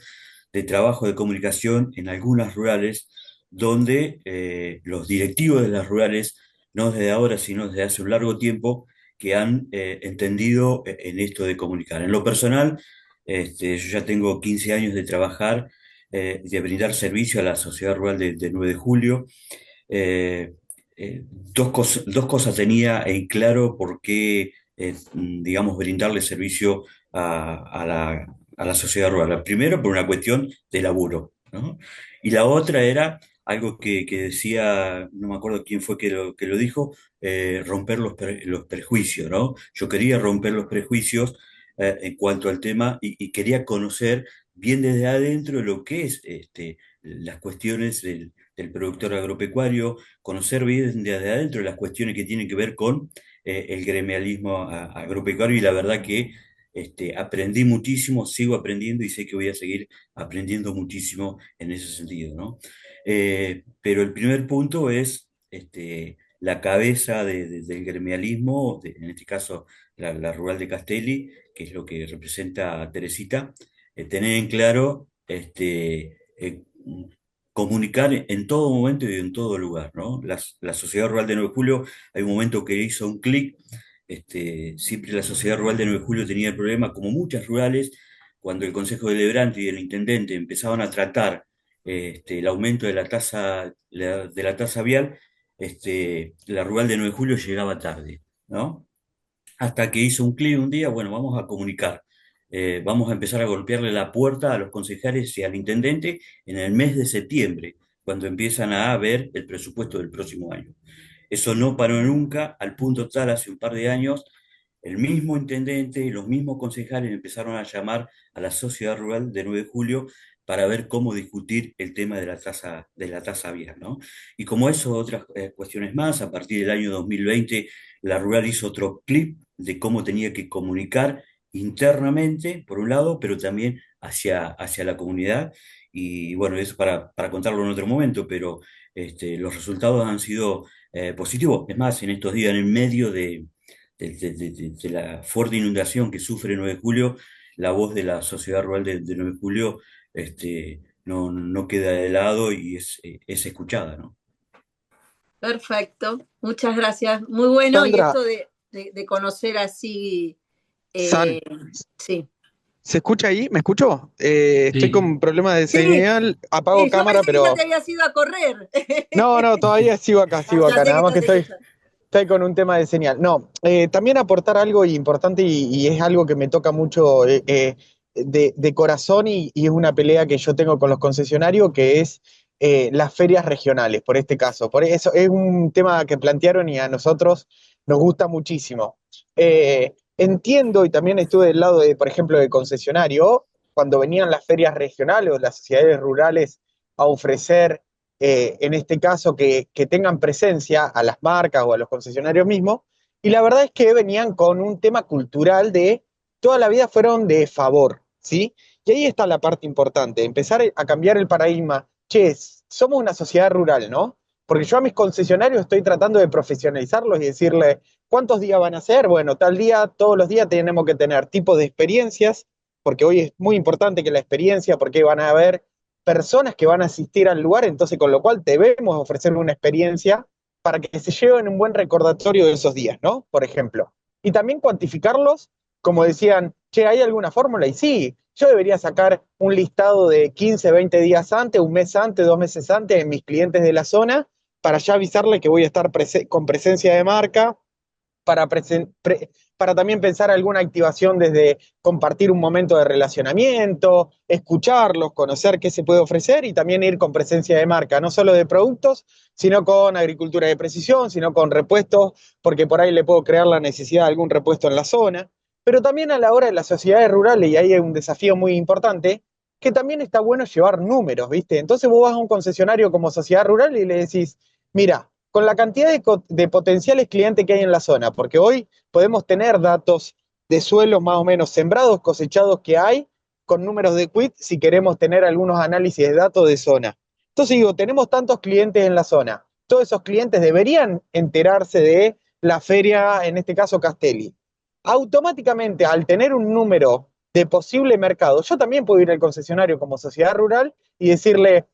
de trabajo de comunicación en algunas rurales donde los directivos de las rurales, no desde ahora, sino desde hace un largo tiempo, que han entendido en esto de comunicar. En lo personal, yo ya tengo 15 años de trabajar, de brindar servicio a la sociedad rural de 9 de julio. Eh, dos cosas tenía en claro por qué, digamos, brindarle servicio a la sociedad rural. Primero, por una cuestión de laburo, ¿no? Y la otra era algo que decía, no me acuerdo quién fue que lo dijo, romper los prejuicios, ¿no? Yo quería romper los prejuicios en cuanto al tema y quería conocer bien desde adentro lo que es las cuestiones del productor agropecuario, conocer bien desde adentro las cuestiones que tienen que ver con el gremialismo agropecuario y la verdad que aprendí muchísimo, sigo aprendiendo y sé que voy a seguir aprendiendo muchísimo en ese sentido, ¿no? Pero el primer punto es la cabeza del gremialismo, en este caso la rural de Castelli, que es lo que representa a Teresita, tener en claro comunicar en todo momento y en todo lugar, ¿no? La Sociedad Rural de 9 de Julio, hay un momento que hizo un clic, siempre la Sociedad Rural de 9 de Julio tenía el problema, como muchas rurales, cuando el Consejo Deliberante y el Intendente empezaban a tratar el aumento de de la tasa vial, la rural de 9 de Julio llegaba tarde, ¿no? Hasta que hizo un clic un día, bueno, vamos a comunicar. Vamos a empezar a golpearle la puerta a los concejales y al intendente en el mes de septiembre, cuando empiezan a ver el presupuesto del próximo año. Eso no paró nunca, al punto tal, hace un par de años, el mismo intendente y los mismos concejales empezaron a llamar a la sociedad rural de 9 de Julio para ver cómo discutir el tema de la tasa vial, ¿no? Y como eso, otras cuestiones más, a partir del año 2020, la rural hizo otro clip de cómo tenía que comunicar internamente, por un lado, pero también hacia la comunidad. Y bueno, eso para contarlo en otro momento, pero los resultados han sido positivos. Es más, en estos días, en el medio de la fuerte inundación que sufre 9 de Julio, la voz de la sociedad rural de 9 de Julio no queda de lado y es escuchada, ¿no? Perfecto, muchas gracias. Muy bueno, Sandra, y esto de conocer así, San, sí. ¿se escucha ahí? ¿Me escucho? Estoy Sí. con problemas de Sí, señal, apago yo cámara, pensé que ya pero te habías ido a correr. no, todavía sigo acá, Ya sé que nada más que estás estoy, escuchando. estoy con un tema de señal. No, también aportar algo importante y es algo que me toca mucho de corazón y es una pelea que yo tengo con los concesionarios, que es las ferias regionales, por este caso. Por eso es un tema que plantearon y a nosotros nos gusta muchísimo. Entiendo y también estuve del lado de, por ejemplo, del concesionario, cuando venían las ferias regionales o las sociedades rurales a ofrecer en este caso, que tengan presencia a las marcas o a los concesionarios mismos, y la verdad es que venían con un tema cultural de toda la vida fueron de favor, ¿sí? Y ahí está la parte importante, empezar a cambiar el paradigma. Che, somos una sociedad rural, ¿no? Porque yo a mis concesionarios estoy tratando de profesionalizarlos y decirle, ¿cuántos días van a ser? Bueno, tal día, todos los días tenemos que tener tipos de experiencias, porque hoy es muy importante que la experiencia, porque van a haber personas que van a asistir al lugar, entonces con lo cual debemos ofrecer una experiencia para que se lleven un buen recordatorio de esos días, ¿no? Por ejemplo. Y también cuantificarlos, como decían, che, ¿hay alguna fórmula? Y sí, yo debería sacar un listado de 15, 20 días antes, un mes antes, 2 meses antes en mis clientes de la zona, para ya avisarle que voy a estar con presencia de marca, para, para también pensar alguna activación desde compartir un momento de relacionamiento, escucharlos, conocer qué se puede ofrecer y también ir con presencia de marca, no solo de productos, sino con agricultura de precisión, sino con repuestos, porque por ahí le puedo crear la necesidad de algún repuesto en la zona, pero también a la hora de las sociedades rurales, y ahí hay un desafío muy importante, que también está bueno llevar números, ¿viste? Entonces vos vas a un concesionario como sociedad rural y le decís, mira, con la cantidad de potenciales clientes que hay en la zona, porque hoy podemos tener datos de suelos más o menos sembrados, cosechados que hay, con números de quit, si queremos tener algunos análisis de datos de zona. Entonces digo, tenemos tantos clientes en la zona, todos esos clientes deberían enterarse de la feria, en este caso Castelli. Automáticamente, al tener un número de posible mercado, yo también puedo ir al concesionario como sociedad rural y decirle,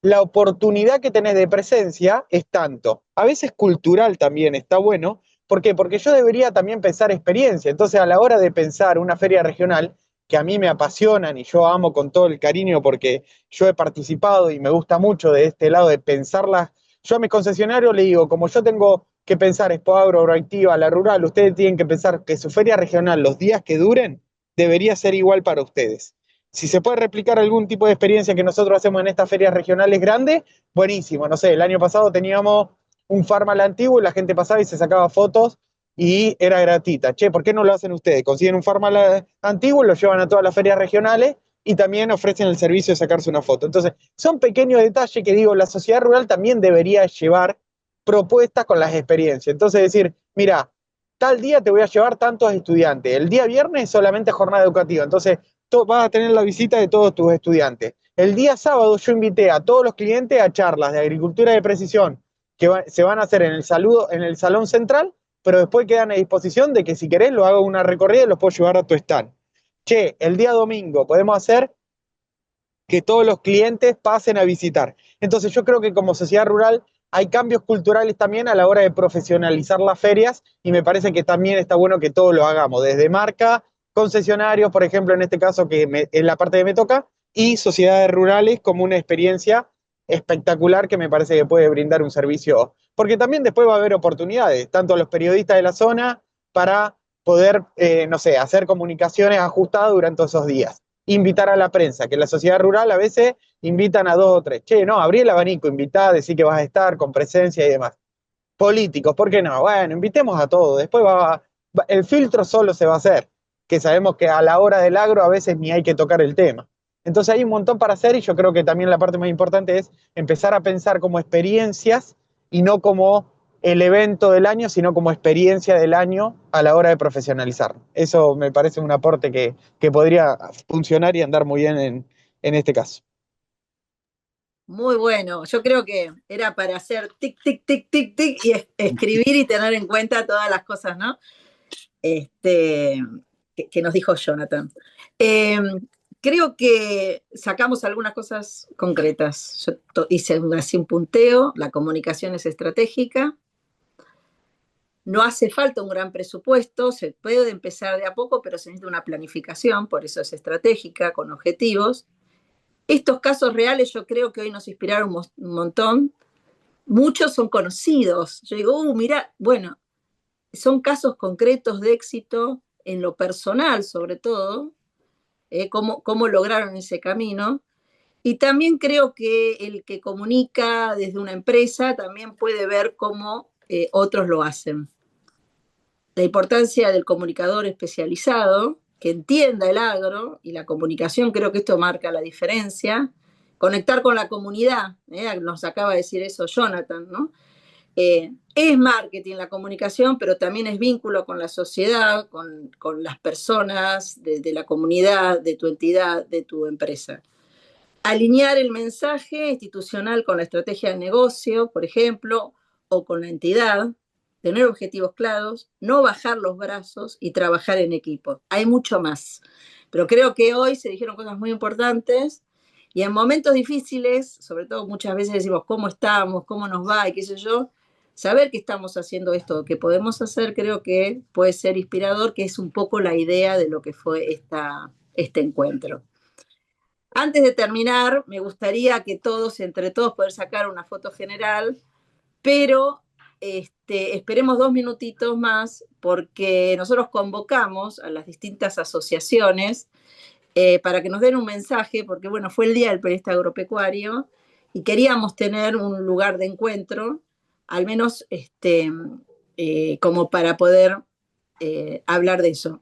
la oportunidad que tenés de presencia es tanto. A veces cultural también está bueno. ¿Por qué? Porque yo debería también pensar experiencia. Entonces, a la hora de pensar una feria regional, que a mí me apasionan y yo amo con todo el cariño porque yo he participado y me gusta mucho de este lado de pensarlas. Yo a mis concesionarios le digo, como yo tengo que pensar Expo Agro, Agroactiva, la rural, ustedes tienen que pensar que su feria regional, los días que duren, debería ser igual para ustedes. Si se puede replicar algún tipo de experiencia que nosotros hacemos en estas ferias regionales grandes, buenísimo. No sé, el año pasado teníamos un Farmal antiguo y la gente pasaba y se sacaba fotos y era gratuita. Che, ¿por qué no lo hacen ustedes? Consiguen un Farmal antiguo, lo llevan a todas las ferias regionales y también ofrecen el servicio de sacarse una foto. Entonces, son pequeños detalles que digo, la sociedad rural también debería llevar propuestas con las experiencias. Entonces, decir, mira, tal día te voy a llevar tantos estudiantes. El día viernes solamente jornada educativa, entonces vas a tener la visita de todos tus estudiantes. El día sábado yo invité a todos los clientes a charlas de agricultura de precisión que se van a hacer en el salón central, pero después quedan a disposición de que si querés lo hago una recorrida y los puedo llevar a tu stand. Che, el día domingo podemos hacer que todos los clientes pasen a visitar. Entonces yo creo que como sociedad rural hay cambios culturales también a la hora de profesionalizar las ferias y me parece que también está bueno que todos lo hagamos, desde marca, concesionarios, por ejemplo, en este caso que es la parte que me toca, y sociedades rurales como una experiencia espectacular que me parece que puede brindar un servicio, porque también después va a haber oportunidades, tanto a los periodistas de la zona para poder, no sé, hacer comunicaciones ajustadas durante esos días. Invitar a la prensa, que la sociedad rural a veces invitan a 2 o 3. Che, no, abrí el abanico, invitá, decir que vas a estar con presencia y demás. Políticos, ¿por qué no? Bueno, invitemos a todos, después el filtro solo se va a hacer, que sabemos que a la hora del agro a veces ni hay que tocar el tema. Entonces hay un montón para hacer y yo creo que también la parte más importante es empezar a pensar como experiencias y no como el evento del año, sino como experiencia del año a la hora de profesionalizar. Eso me parece un aporte que podría funcionar y andar muy bien en este caso. Muy bueno, yo creo que era para hacer tic, tic, tic, tic, tic y escribir y tener en cuenta todas las cosas, ¿no? Que nos dijo Jonathan. Creo que sacamos algunas cosas concretas. Yo hice así un punteo, la comunicación es estratégica, no hace falta un gran presupuesto, se puede empezar de a poco, pero se necesita una planificación, por eso es estratégica, con objetivos. Estos casos reales yo creo que hoy nos inspiraron un montón. Muchos son conocidos. Yo digo, mira, bueno, son casos concretos de éxito en lo personal, sobre todo, cómo lograron ese camino. Y también creo que el que comunica desde una empresa también puede ver cómo otros lo hacen. La importancia del comunicador especializado, que entienda el agro y la comunicación, creo que esto marca la diferencia. Conectar con la comunidad, nos acaba de decir eso Jonathan, ¿no? Es marketing la comunicación, pero también es vínculo con la sociedad, con las personas de la comunidad, de tu entidad, de tu empresa. Alinear el mensaje institucional con la estrategia del negocio, por ejemplo, o con la entidad, tener objetivos claros, no bajar los brazos y trabajar en equipo. Hay mucho más, pero creo que hoy se dijeron cosas muy importantes y en momentos difíciles, sobre todo muchas veces decimos cómo estamos, cómo nos va y qué sé yo, saber que estamos haciendo esto, que podemos hacer, creo que puede ser inspirador, que es un poco la idea de lo que fue este encuentro. Antes de terminar, me gustaría que todos, entre todos, poder sacar una foto general, pero esperemos 2 minutitos más porque nosotros convocamos a las distintas asociaciones para que nos den un mensaje, porque bueno, fue el Día del Periodista Agropecuario y queríamos tener un lugar de encuentro, al menos como para poder hablar de eso.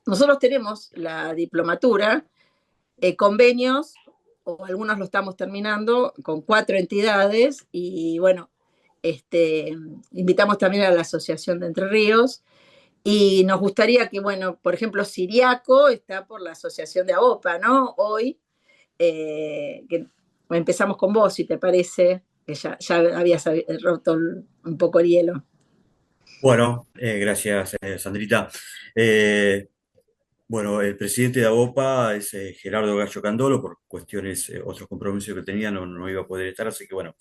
Nosotros tenemos la diplomatura, convenios, o algunos lo estamos terminando, con 4 entidades y bueno, invitamos también a la Asociación de Entre Ríos y nos gustaría que, bueno, por ejemplo, Siriaco está por la Asociación de AOPA, ¿no? Hoy, que empezamos con vos, si te parece, que ya habías roto un poco el hielo. Bueno, gracias, Sandrita. Bueno, el presidente de ABOPA es Gerardo Gallo Candolo, por cuestiones, otros compromisos que tenía, no iba a poder estar, así que bueno,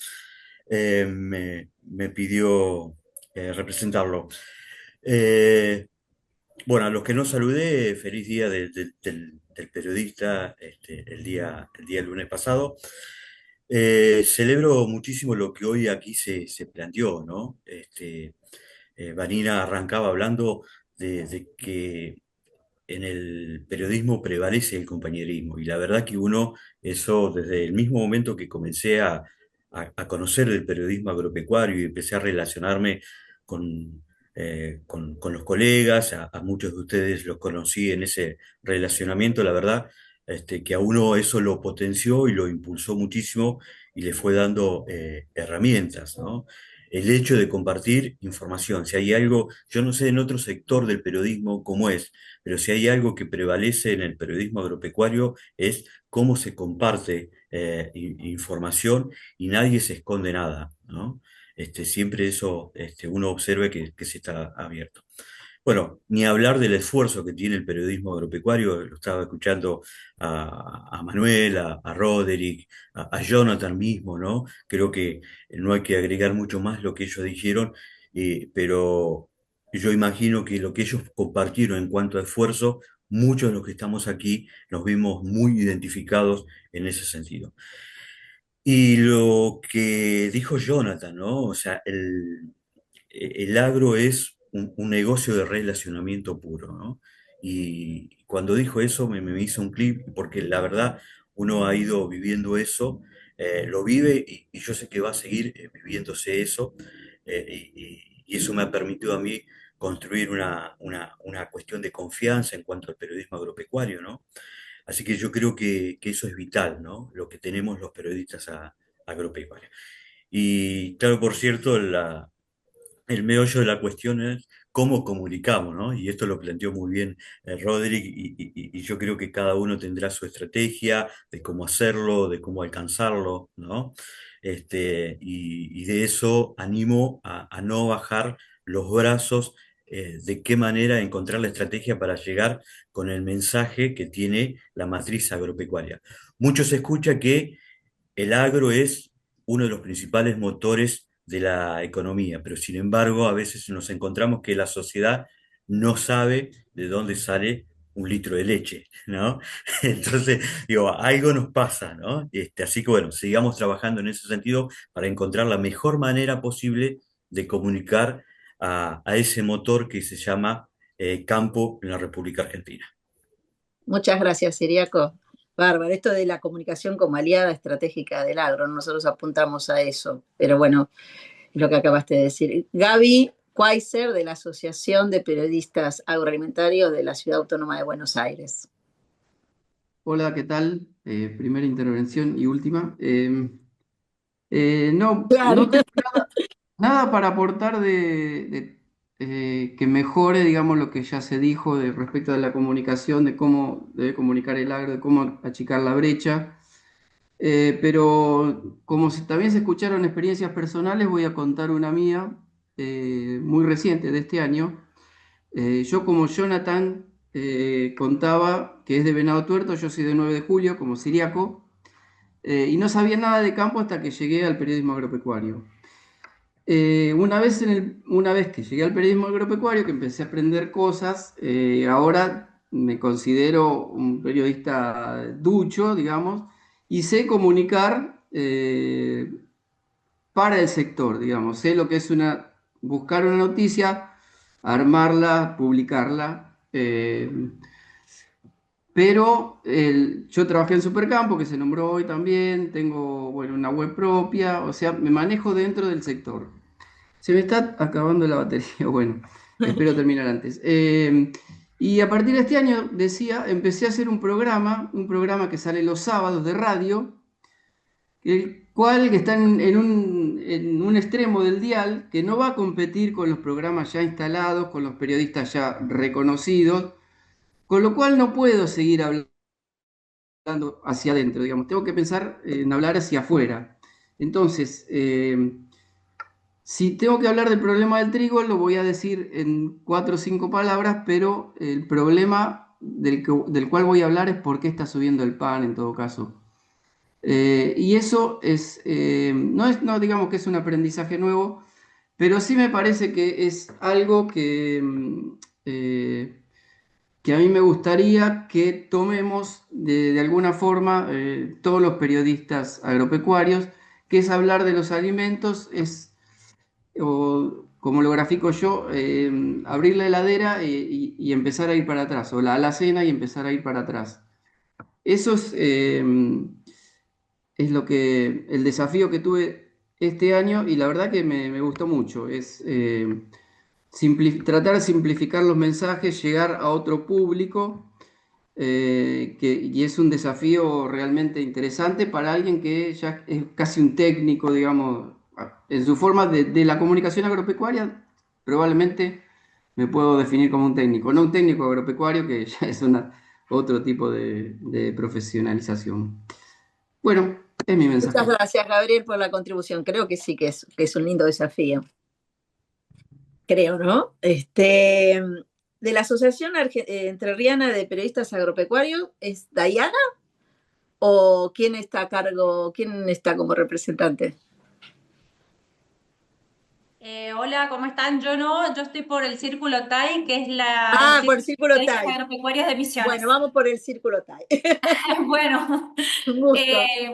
me pidió representarlo. Bueno, a los que no saludé, feliz día del periodista, el día lunes pasado. Celebro muchísimo lo que hoy aquí se planteó, ¿no? Vanina arrancaba hablando de que en el periodismo prevalece el compañerismo y la verdad que uno, eso desde el mismo momento que comencé a conocer el periodismo agropecuario y empecé a relacionarme con los colegas, a muchos de ustedes los conocí en ese relacionamiento, la verdad, que a uno eso lo potenció y lo impulsó muchísimo y le fue dando herramientas, ¿no? el hecho de compartir información. Si hay algo, yo no sé en otro sector del periodismo cómo es, pero si hay algo que prevalece en el periodismo agropecuario es cómo se comparte información y nadie se esconde nada, ¿no? Siempre eso uno observa que se está abierto. Bueno, ni hablar del esfuerzo que tiene el periodismo agropecuario, lo estaba escuchando a Manuel, a Roderick, a Jonathan mismo, ¿no? Creo que no hay que agregar mucho más lo que ellos dijeron, pero yo imagino que lo que ellos compartieron en cuanto a esfuerzo, muchos de los que estamos aquí nos vimos muy identificados en ese sentido. Y lo que dijo Jonathan, ¿no? O sea, el agro es un negocio de relacionamiento puro, ¿no? Y cuando dijo eso me hizo un clip, porque la verdad uno ha ido viviendo eso, lo vive y yo sé que va a seguir viviéndose eso, y eso me ha permitido a mí construir una cuestión de confianza en cuanto al periodismo agropecuario, ¿no? Así que yo creo que eso es vital, ¿no? Lo que tenemos los periodistas agropecuarios. Y claro, por cierto, el meollo de la cuestión es cómo comunicamos, ¿no? Y esto lo planteó muy bien Roderick, y yo creo que cada uno tendrá su estrategia de cómo hacerlo, de cómo alcanzarlo, ¿no? Y de eso animo a no bajar los brazos, de qué manera encontrar la estrategia para llegar con el mensaje que tiene la matriz agropecuaria. Mucho se escucha que el agro es uno de los principales motores de la economía, pero sin embargo a veces nos encontramos que la sociedad no sabe de dónde sale un litro de leche, ¿no? Entonces, digo, algo nos pasa, ¿no? Así que bueno, sigamos trabajando en ese sentido para encontrar la mejor manera posible de comunicar a ese motor que se llama campo en la República Argentina. Muchas gracias, Siriaco. Bárbaro, esto de la comunicación como aliada estratégica del agro, nosotros apuntamos a eso, pero bueno, es lo que acabaste de decir. Gaby Quaiser, de la Asociación de Periodistas Agroalimentarios de la Ciudad Autónoma de Buenos Aires. Hola, ¿qué tal? Primera intervención y última. No Claro. tengo nada para aportar que mejore, digamos, lo que ya se dijo respecto de la comunicación, de cómo debe comunicar el agro, de cómo achicar la brecha. Pero como también se escucharon experiencias personales, voy a contar una mía, muy reciente, de este año. Yo, como Jonathan contaba, que es de Venado Tuerto, yo soy de 9 de julio, como Siriaco, y no sabía nada de campo hasta que llegué al periodismo agropecuario. Una vez que llegué al periodismo agropecuario, que empecé a aprender cosas, ahora me considero un periodista ducho, digamos, y sé comunicar para el sector, digamos. Sé lo que es buscar una noticia, armarla, publicarla. Pero yo trabajé en Supercampo, que se nombró hoy también, tengo, bueno, una web propia, o sea, me manejo dentro del sector. Se me está acabando la batería, bueno, espero terminar antes. Y a partir de este año, decía, empecé a hacer un programa que sale los sábados de radio, el cual que está en un extremo del dial, que no va a competir con los programas ya instalados, con los periodistas ya reconocidos, con lo cual no puedo seguir hablando hacia adentro, digamos, tengo que pensar en hablar hacia afuera. Entonces, si tengo que hablar del problema del trigo, lo voy a decir en 4 o 5 palabras, pero el problema del cual voy a hablar es por qué está subiendo el pan, en todo caso. Y eso no digamos que es un aprendizaje nuevo, pero sí me parece que es algo que a mí me gustaría que tomemos de alguna forma todos los periodistas agropecuarios, que es hablar de los alimentos, o como lo grafico yo, abrir la heladera y empezar a ir para atrás, o la alacena y empezar a ir para atrás. Eso es el desafío que tuve este año, y la verdad que me gustó mucho. Es tratar de simplificar los mensajes, llegar a otro público, y es un desafío realmente interesante para alguien que ya es casi un técnico, digamos, en su forma de la comunicación agropecuaria, probablemente me puedo definir como un técnico, no un técnico agropecuario, que ya es otro tipo de profesionalización. Bueno, es mi Muchas mensaje. gracias, Gabriel, por la contribución. Creo que sí que es un lindo desafío. Creo, ¿no? De la Asociación Entrerriana de Periodistas Agropecuarios, ¿es Dayana? ¿O quién está a cargo, quién está como representante? Hola, ¿cómo están? Yo no, yo estoy por el Círculo TAI, que es el Por Círculo el de Círculo Periodistas TAI. Agropecuarios de Bueno, Misiones. vamos por el Círculo TAI. Bueno, Un gusto.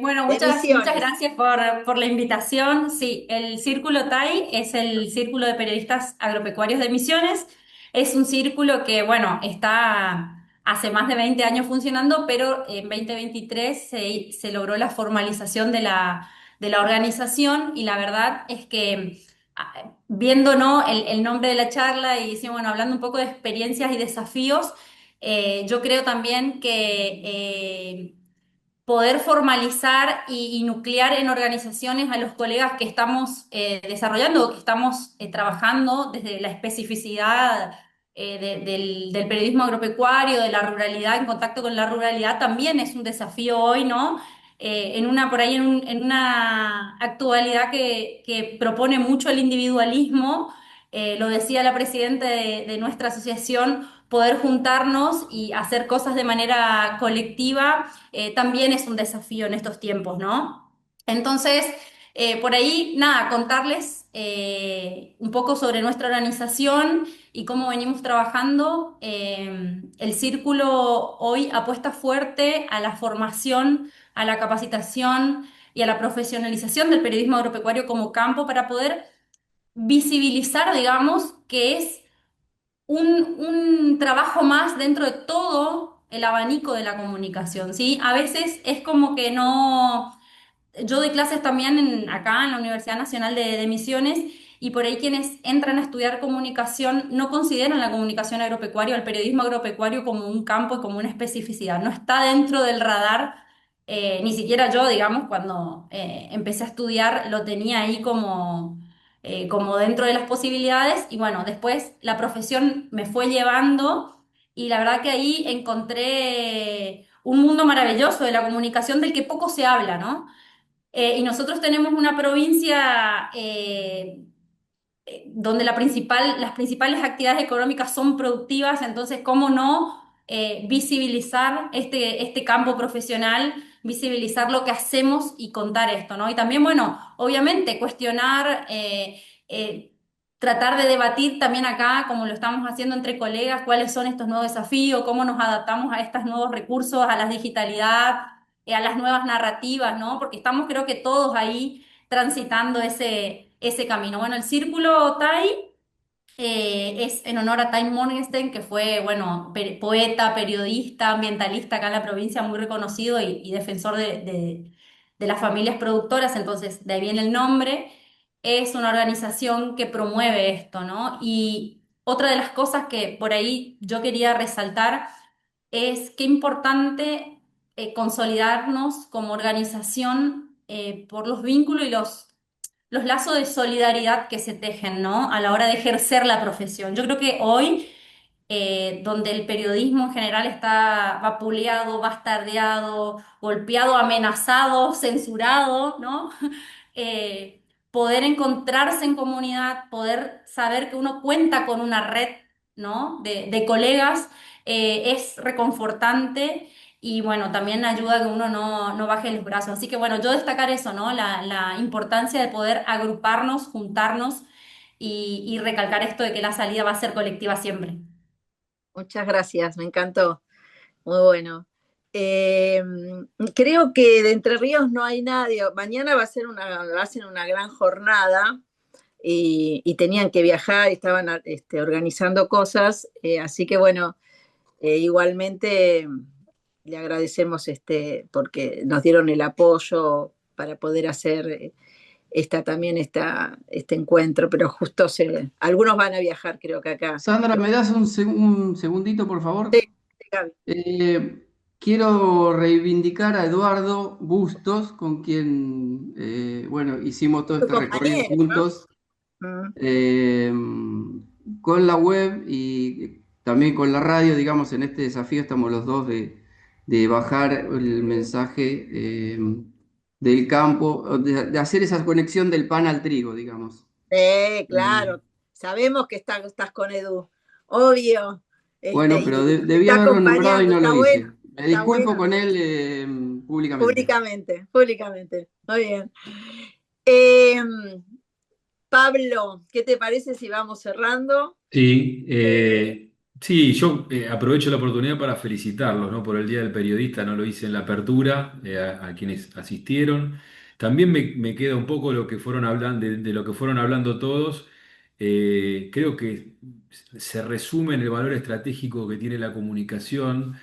bueno, De muchas Misiones. gracias por la invitación. Sí, el Círculo TAI es el Círculo de Periodistas Agropecuarios de Misiones. Es un círculo que, bueno, está hace más de 20 años funcionando, pero en 2023 se logró la formalización de la organización y la verdad es que viendo, ¿no?, el nombre de la charla y sí, bueno, hablando un poco de experiencias y desafíos, yo creo también que poder formalizar y nuclear en organizaciones a los colegas que estamos desarrollando o que estamos trabajando desde la especificidad del periodismo agropecuario, de la ruralidad, en contacto con la ruralidad, también es un desafío hoy, ¿no? En una, por ahí en una actualidad que propone mucho el individualismo, lo decía la presidenta de nuestra asociación, poder juntarnos y hacer cosas de manera colectiva también es un desafío en estos tiempos, ¿no? Entonces, por ahí, nada, contarles un poco sobre nuestra organización y cómo venimos trabajando. El círculo hoy apuesta fuerte a la formación, a la capacitación y a la profesionalización del periodismo agropecuario como campo para poder visibilizar, digamos, que es un trabajo más dentro de todo el abanico de la comunicación, ¿sí? A veces es como que no. Yo doy clases también acá en la Universidad Nacional de Misiones y por ahí quienes entran a estudiar comunicación no consideran la comunicación agropecuaria o el periodismo agropecuario como un campo y como una especificidad. No está dentro del radar, ni siquiera yo, digamos, cuando empecé a estudiar lo tenía ahí como dentro de las posibilidades y bueno, después la profesión me fue llevando y la verdad que ahí encontré un mundo maravilloso de la comunicación del que poco se habla, ¿no? Y nosotros tenemos una provincia donde las principales actividades económicas son productivas, entonces, ¿cómo no visibilizar este campo profesional, visibilizar lo que hacemos y contar esto, ¿no? Y también, bueno, obviamente cuestionar, tratar de debatir también acá, como lo estamos haciendo entre colegas, cuáles son estos nuevos desafíos, cómo nos adaptamos a estos nuevos recursos, a la digitalidad, a las nuevas narrativas, ¿no? Porque estamos, creo que todos ahí transitando ese camino. Bueno, el Círculo TAI es en honor a Time Morgenstern, que fue, bueno, poeta, periodista, ambientalista acá en la provincia, muy reconocido y defensor de las familias productoras, entonces de ahí viene el nombre. Es una organización que promueve esto, ¿no? Y otra de las cosas que por ahí yo quería resaltar es qué importante consolidarnos como organización por los vínculos y los lazos de solidaridad que se tejen, ¿no? A la hora de ejercer la profesión. Yo creo que hoy, donde el periodismo en general está vapuleado, bastardeado, golpeado, amenazado, censurado, ¿no? Poder encontrarse en comunidad, poder saber que uno cuenta con una red, ¿no?, de colegas, es reconfortante y bueno, también ayuda a que uno no baje los brazos. Así que bueno, yo destacar eso, ¿no? La importancia de poder agruparnos, juntarnos y recalcar esto de que la salida va a ser colectiva siempre. Muchas gracias, me encantó. Muy bueno. Creo que de Entre Ríos no hay nadie. Mañana hacen una gran jornada y tenían que viajar, estaban organizando cosas, así que bueno, igualmente le agradecemos porque nos dieron el apoyo para poder hacer este encuentro, pero justo algunos van a viajar, creo que acá. Sandra, ¿me das un segundito, por favor? Sí, Gaby. quiero reivindicar a Eduardo Bustos, con quien, bueno, hicimos todo Tu este recorrido compañero, juntos. ¿no? Con la web y también con la radio, digamos, en este desafío estamos los dos de bajar el mensaje del campo, o de hacer esa conexión del pan al trigo, digamos. Claro. Sabemos que estás con Edu, obvio. Bueno, Y pero te debía está haberlo nombrado y acompañando, no lo está hice. bueno, Me está disculpo bueno. con él públicamente. Públicamente. Muy bien. Eh, Pablo, ¿qué te parece si vamos cerrando? Sí, sí, yo aprovecho la oportunidad para felicitarlos, ¿no? Por el Día del Periodista, no lo hice en la apertura, a quienes asistieron. También me queda un poco lo que fueron hablando, de lo que fueron hablando todos. Creo que se resume en el valor estratégico que tiene la comunicación,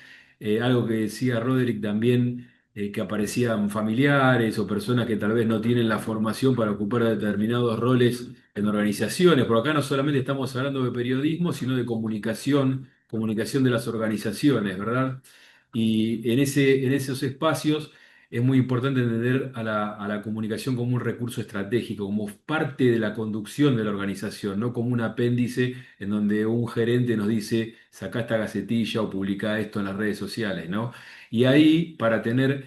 algo que decía Roderick también, que aparecían familiares o personas que tal vez no tienen la formación para ocupar determinados roles en organizaciones, porque acá no solamente estamos hablando de periodismo, sino de comunicación, comunicación de las organizaciones, ¿verdad? Y en esos espacios es muy importante entender a la comunicación como un recurso estratégico, como parte de la conducción de la organización, no como un apéndice en donde un gerente nos dice, sacá esta gacetilla o publicá esto en las redes sociales, ¿no? Y ahí, para tener,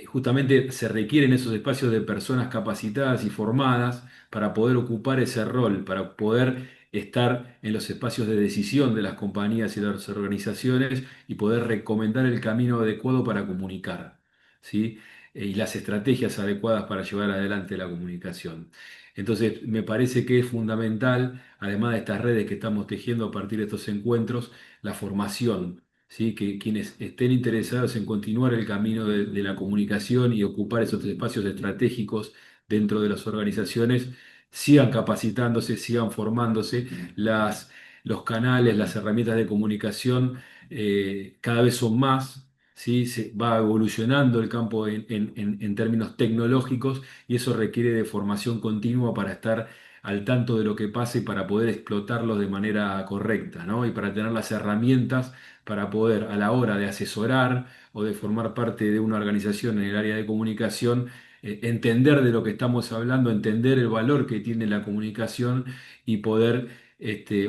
justamente se requieren esos espacios de personas capacitadas y formadas para poder ocupar ese rol, para poder estar en los espacios de decisión de las compañías y de las organizaciones y poder recomendar el camino adecuado para comunicar, ¿sí? Y las estrategias adecuadas para llevar adelante la comunicación. Entonces, me parece que es fundamental, además de estas redes que estamos tejiendo a partir de estos encuentros, la formación. ¿Sí? Que quienes estén interesados en continuar el camino de la comunicación y ocupar esos espacios estratégicos dentro de las organizaciones, sigan capacitándose, sigan formándose. Los canales, las herramientas de comunicación cada vez son más. ¿Sí? Se va evolucionando el campo en términos tecnológicos y eso requiere de formación continua para estar al tanto de lo que pasa y para poder explotarlo de manera correcta, ¿no? Y para tener las herramientas para poder, a la hora de asesorar o de formar parte de una organización en el área de comunicación, entender de lo que estamos hablando, entender el valor que tiene la comunicación y poder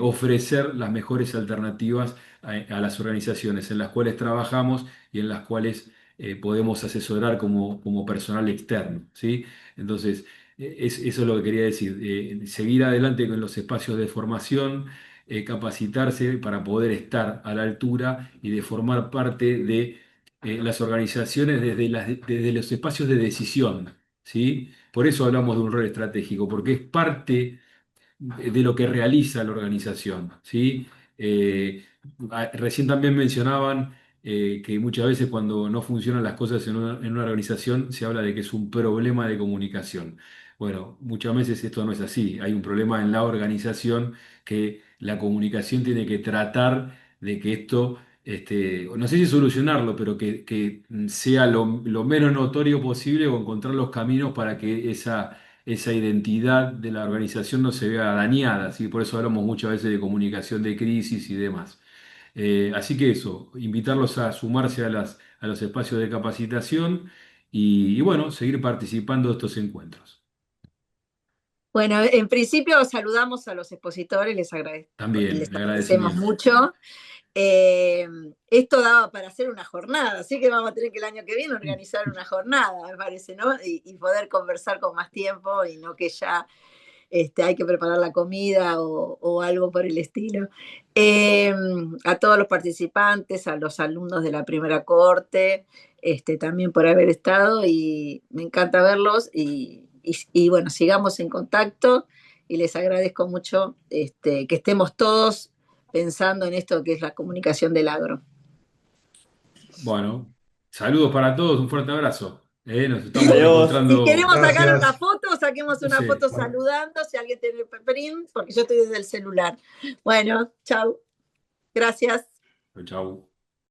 ofrecer las mejores alternativas a las organizaciones en las cuales trabajamos y en las cuales podemos asesorar como personal externo, ¿sí? Entonces, eso es lo que quería decir, seguir adelante con los espacios de formación, capacitarse para poder estar a la altura y de formar parte de las organizaciones desde los espacios de decisión, ¿sí? Por eso hablamos de un rol estratégico, porque es parte de lo que realiza la organización, ¿sí? Recién también mencionaban que muchas veces cuando no funcionan las cosas en una organización se habla de que es un problema de comunicación. Bueno, muchas veces esto no es así. Hay un problema en la organización que la comunicación tiene que tratar de que esto, no sé si solucionarlo, pero que sea lo menos notorio posible o encontrar los caminos para que esa identidad de la organización no se vea dañada, ¿sí? Por eso hablamos muchas veces de comunicación de crisis y demás. Así que eso, invitarlos a sumarse a los espacios de capacitación y bueno, seguir participando de estos encuentros. Bueno, en principio saludamos a los expositores, les También, agradecemos agradecimiento. mucho. Esto daba para hacer una jornada, así que vamos a tener que el año que viene organizar una jornada, me parece, ¿no? Y poder conversar con más tiempo y no que ya hay que preparar la comida o algo por el estilo. A todos los participantes, a los alumnos de la primera corte, también por haber estado y me encanta verlos y bueno, sigamos en contacto y les agradezco mucho que estemos todos pensando en esto que es la comunicación del agro. Bueno, saludos para todos, un fuerte abrazo. Nos estamos Adiós. Si reencontrando. queremos sacar una Gracias. foto, saquemos una Sí. foto saludando, si alguien tiene el print, porque yo estoy desde el celular. Bueno, chau. Gracias. Chau.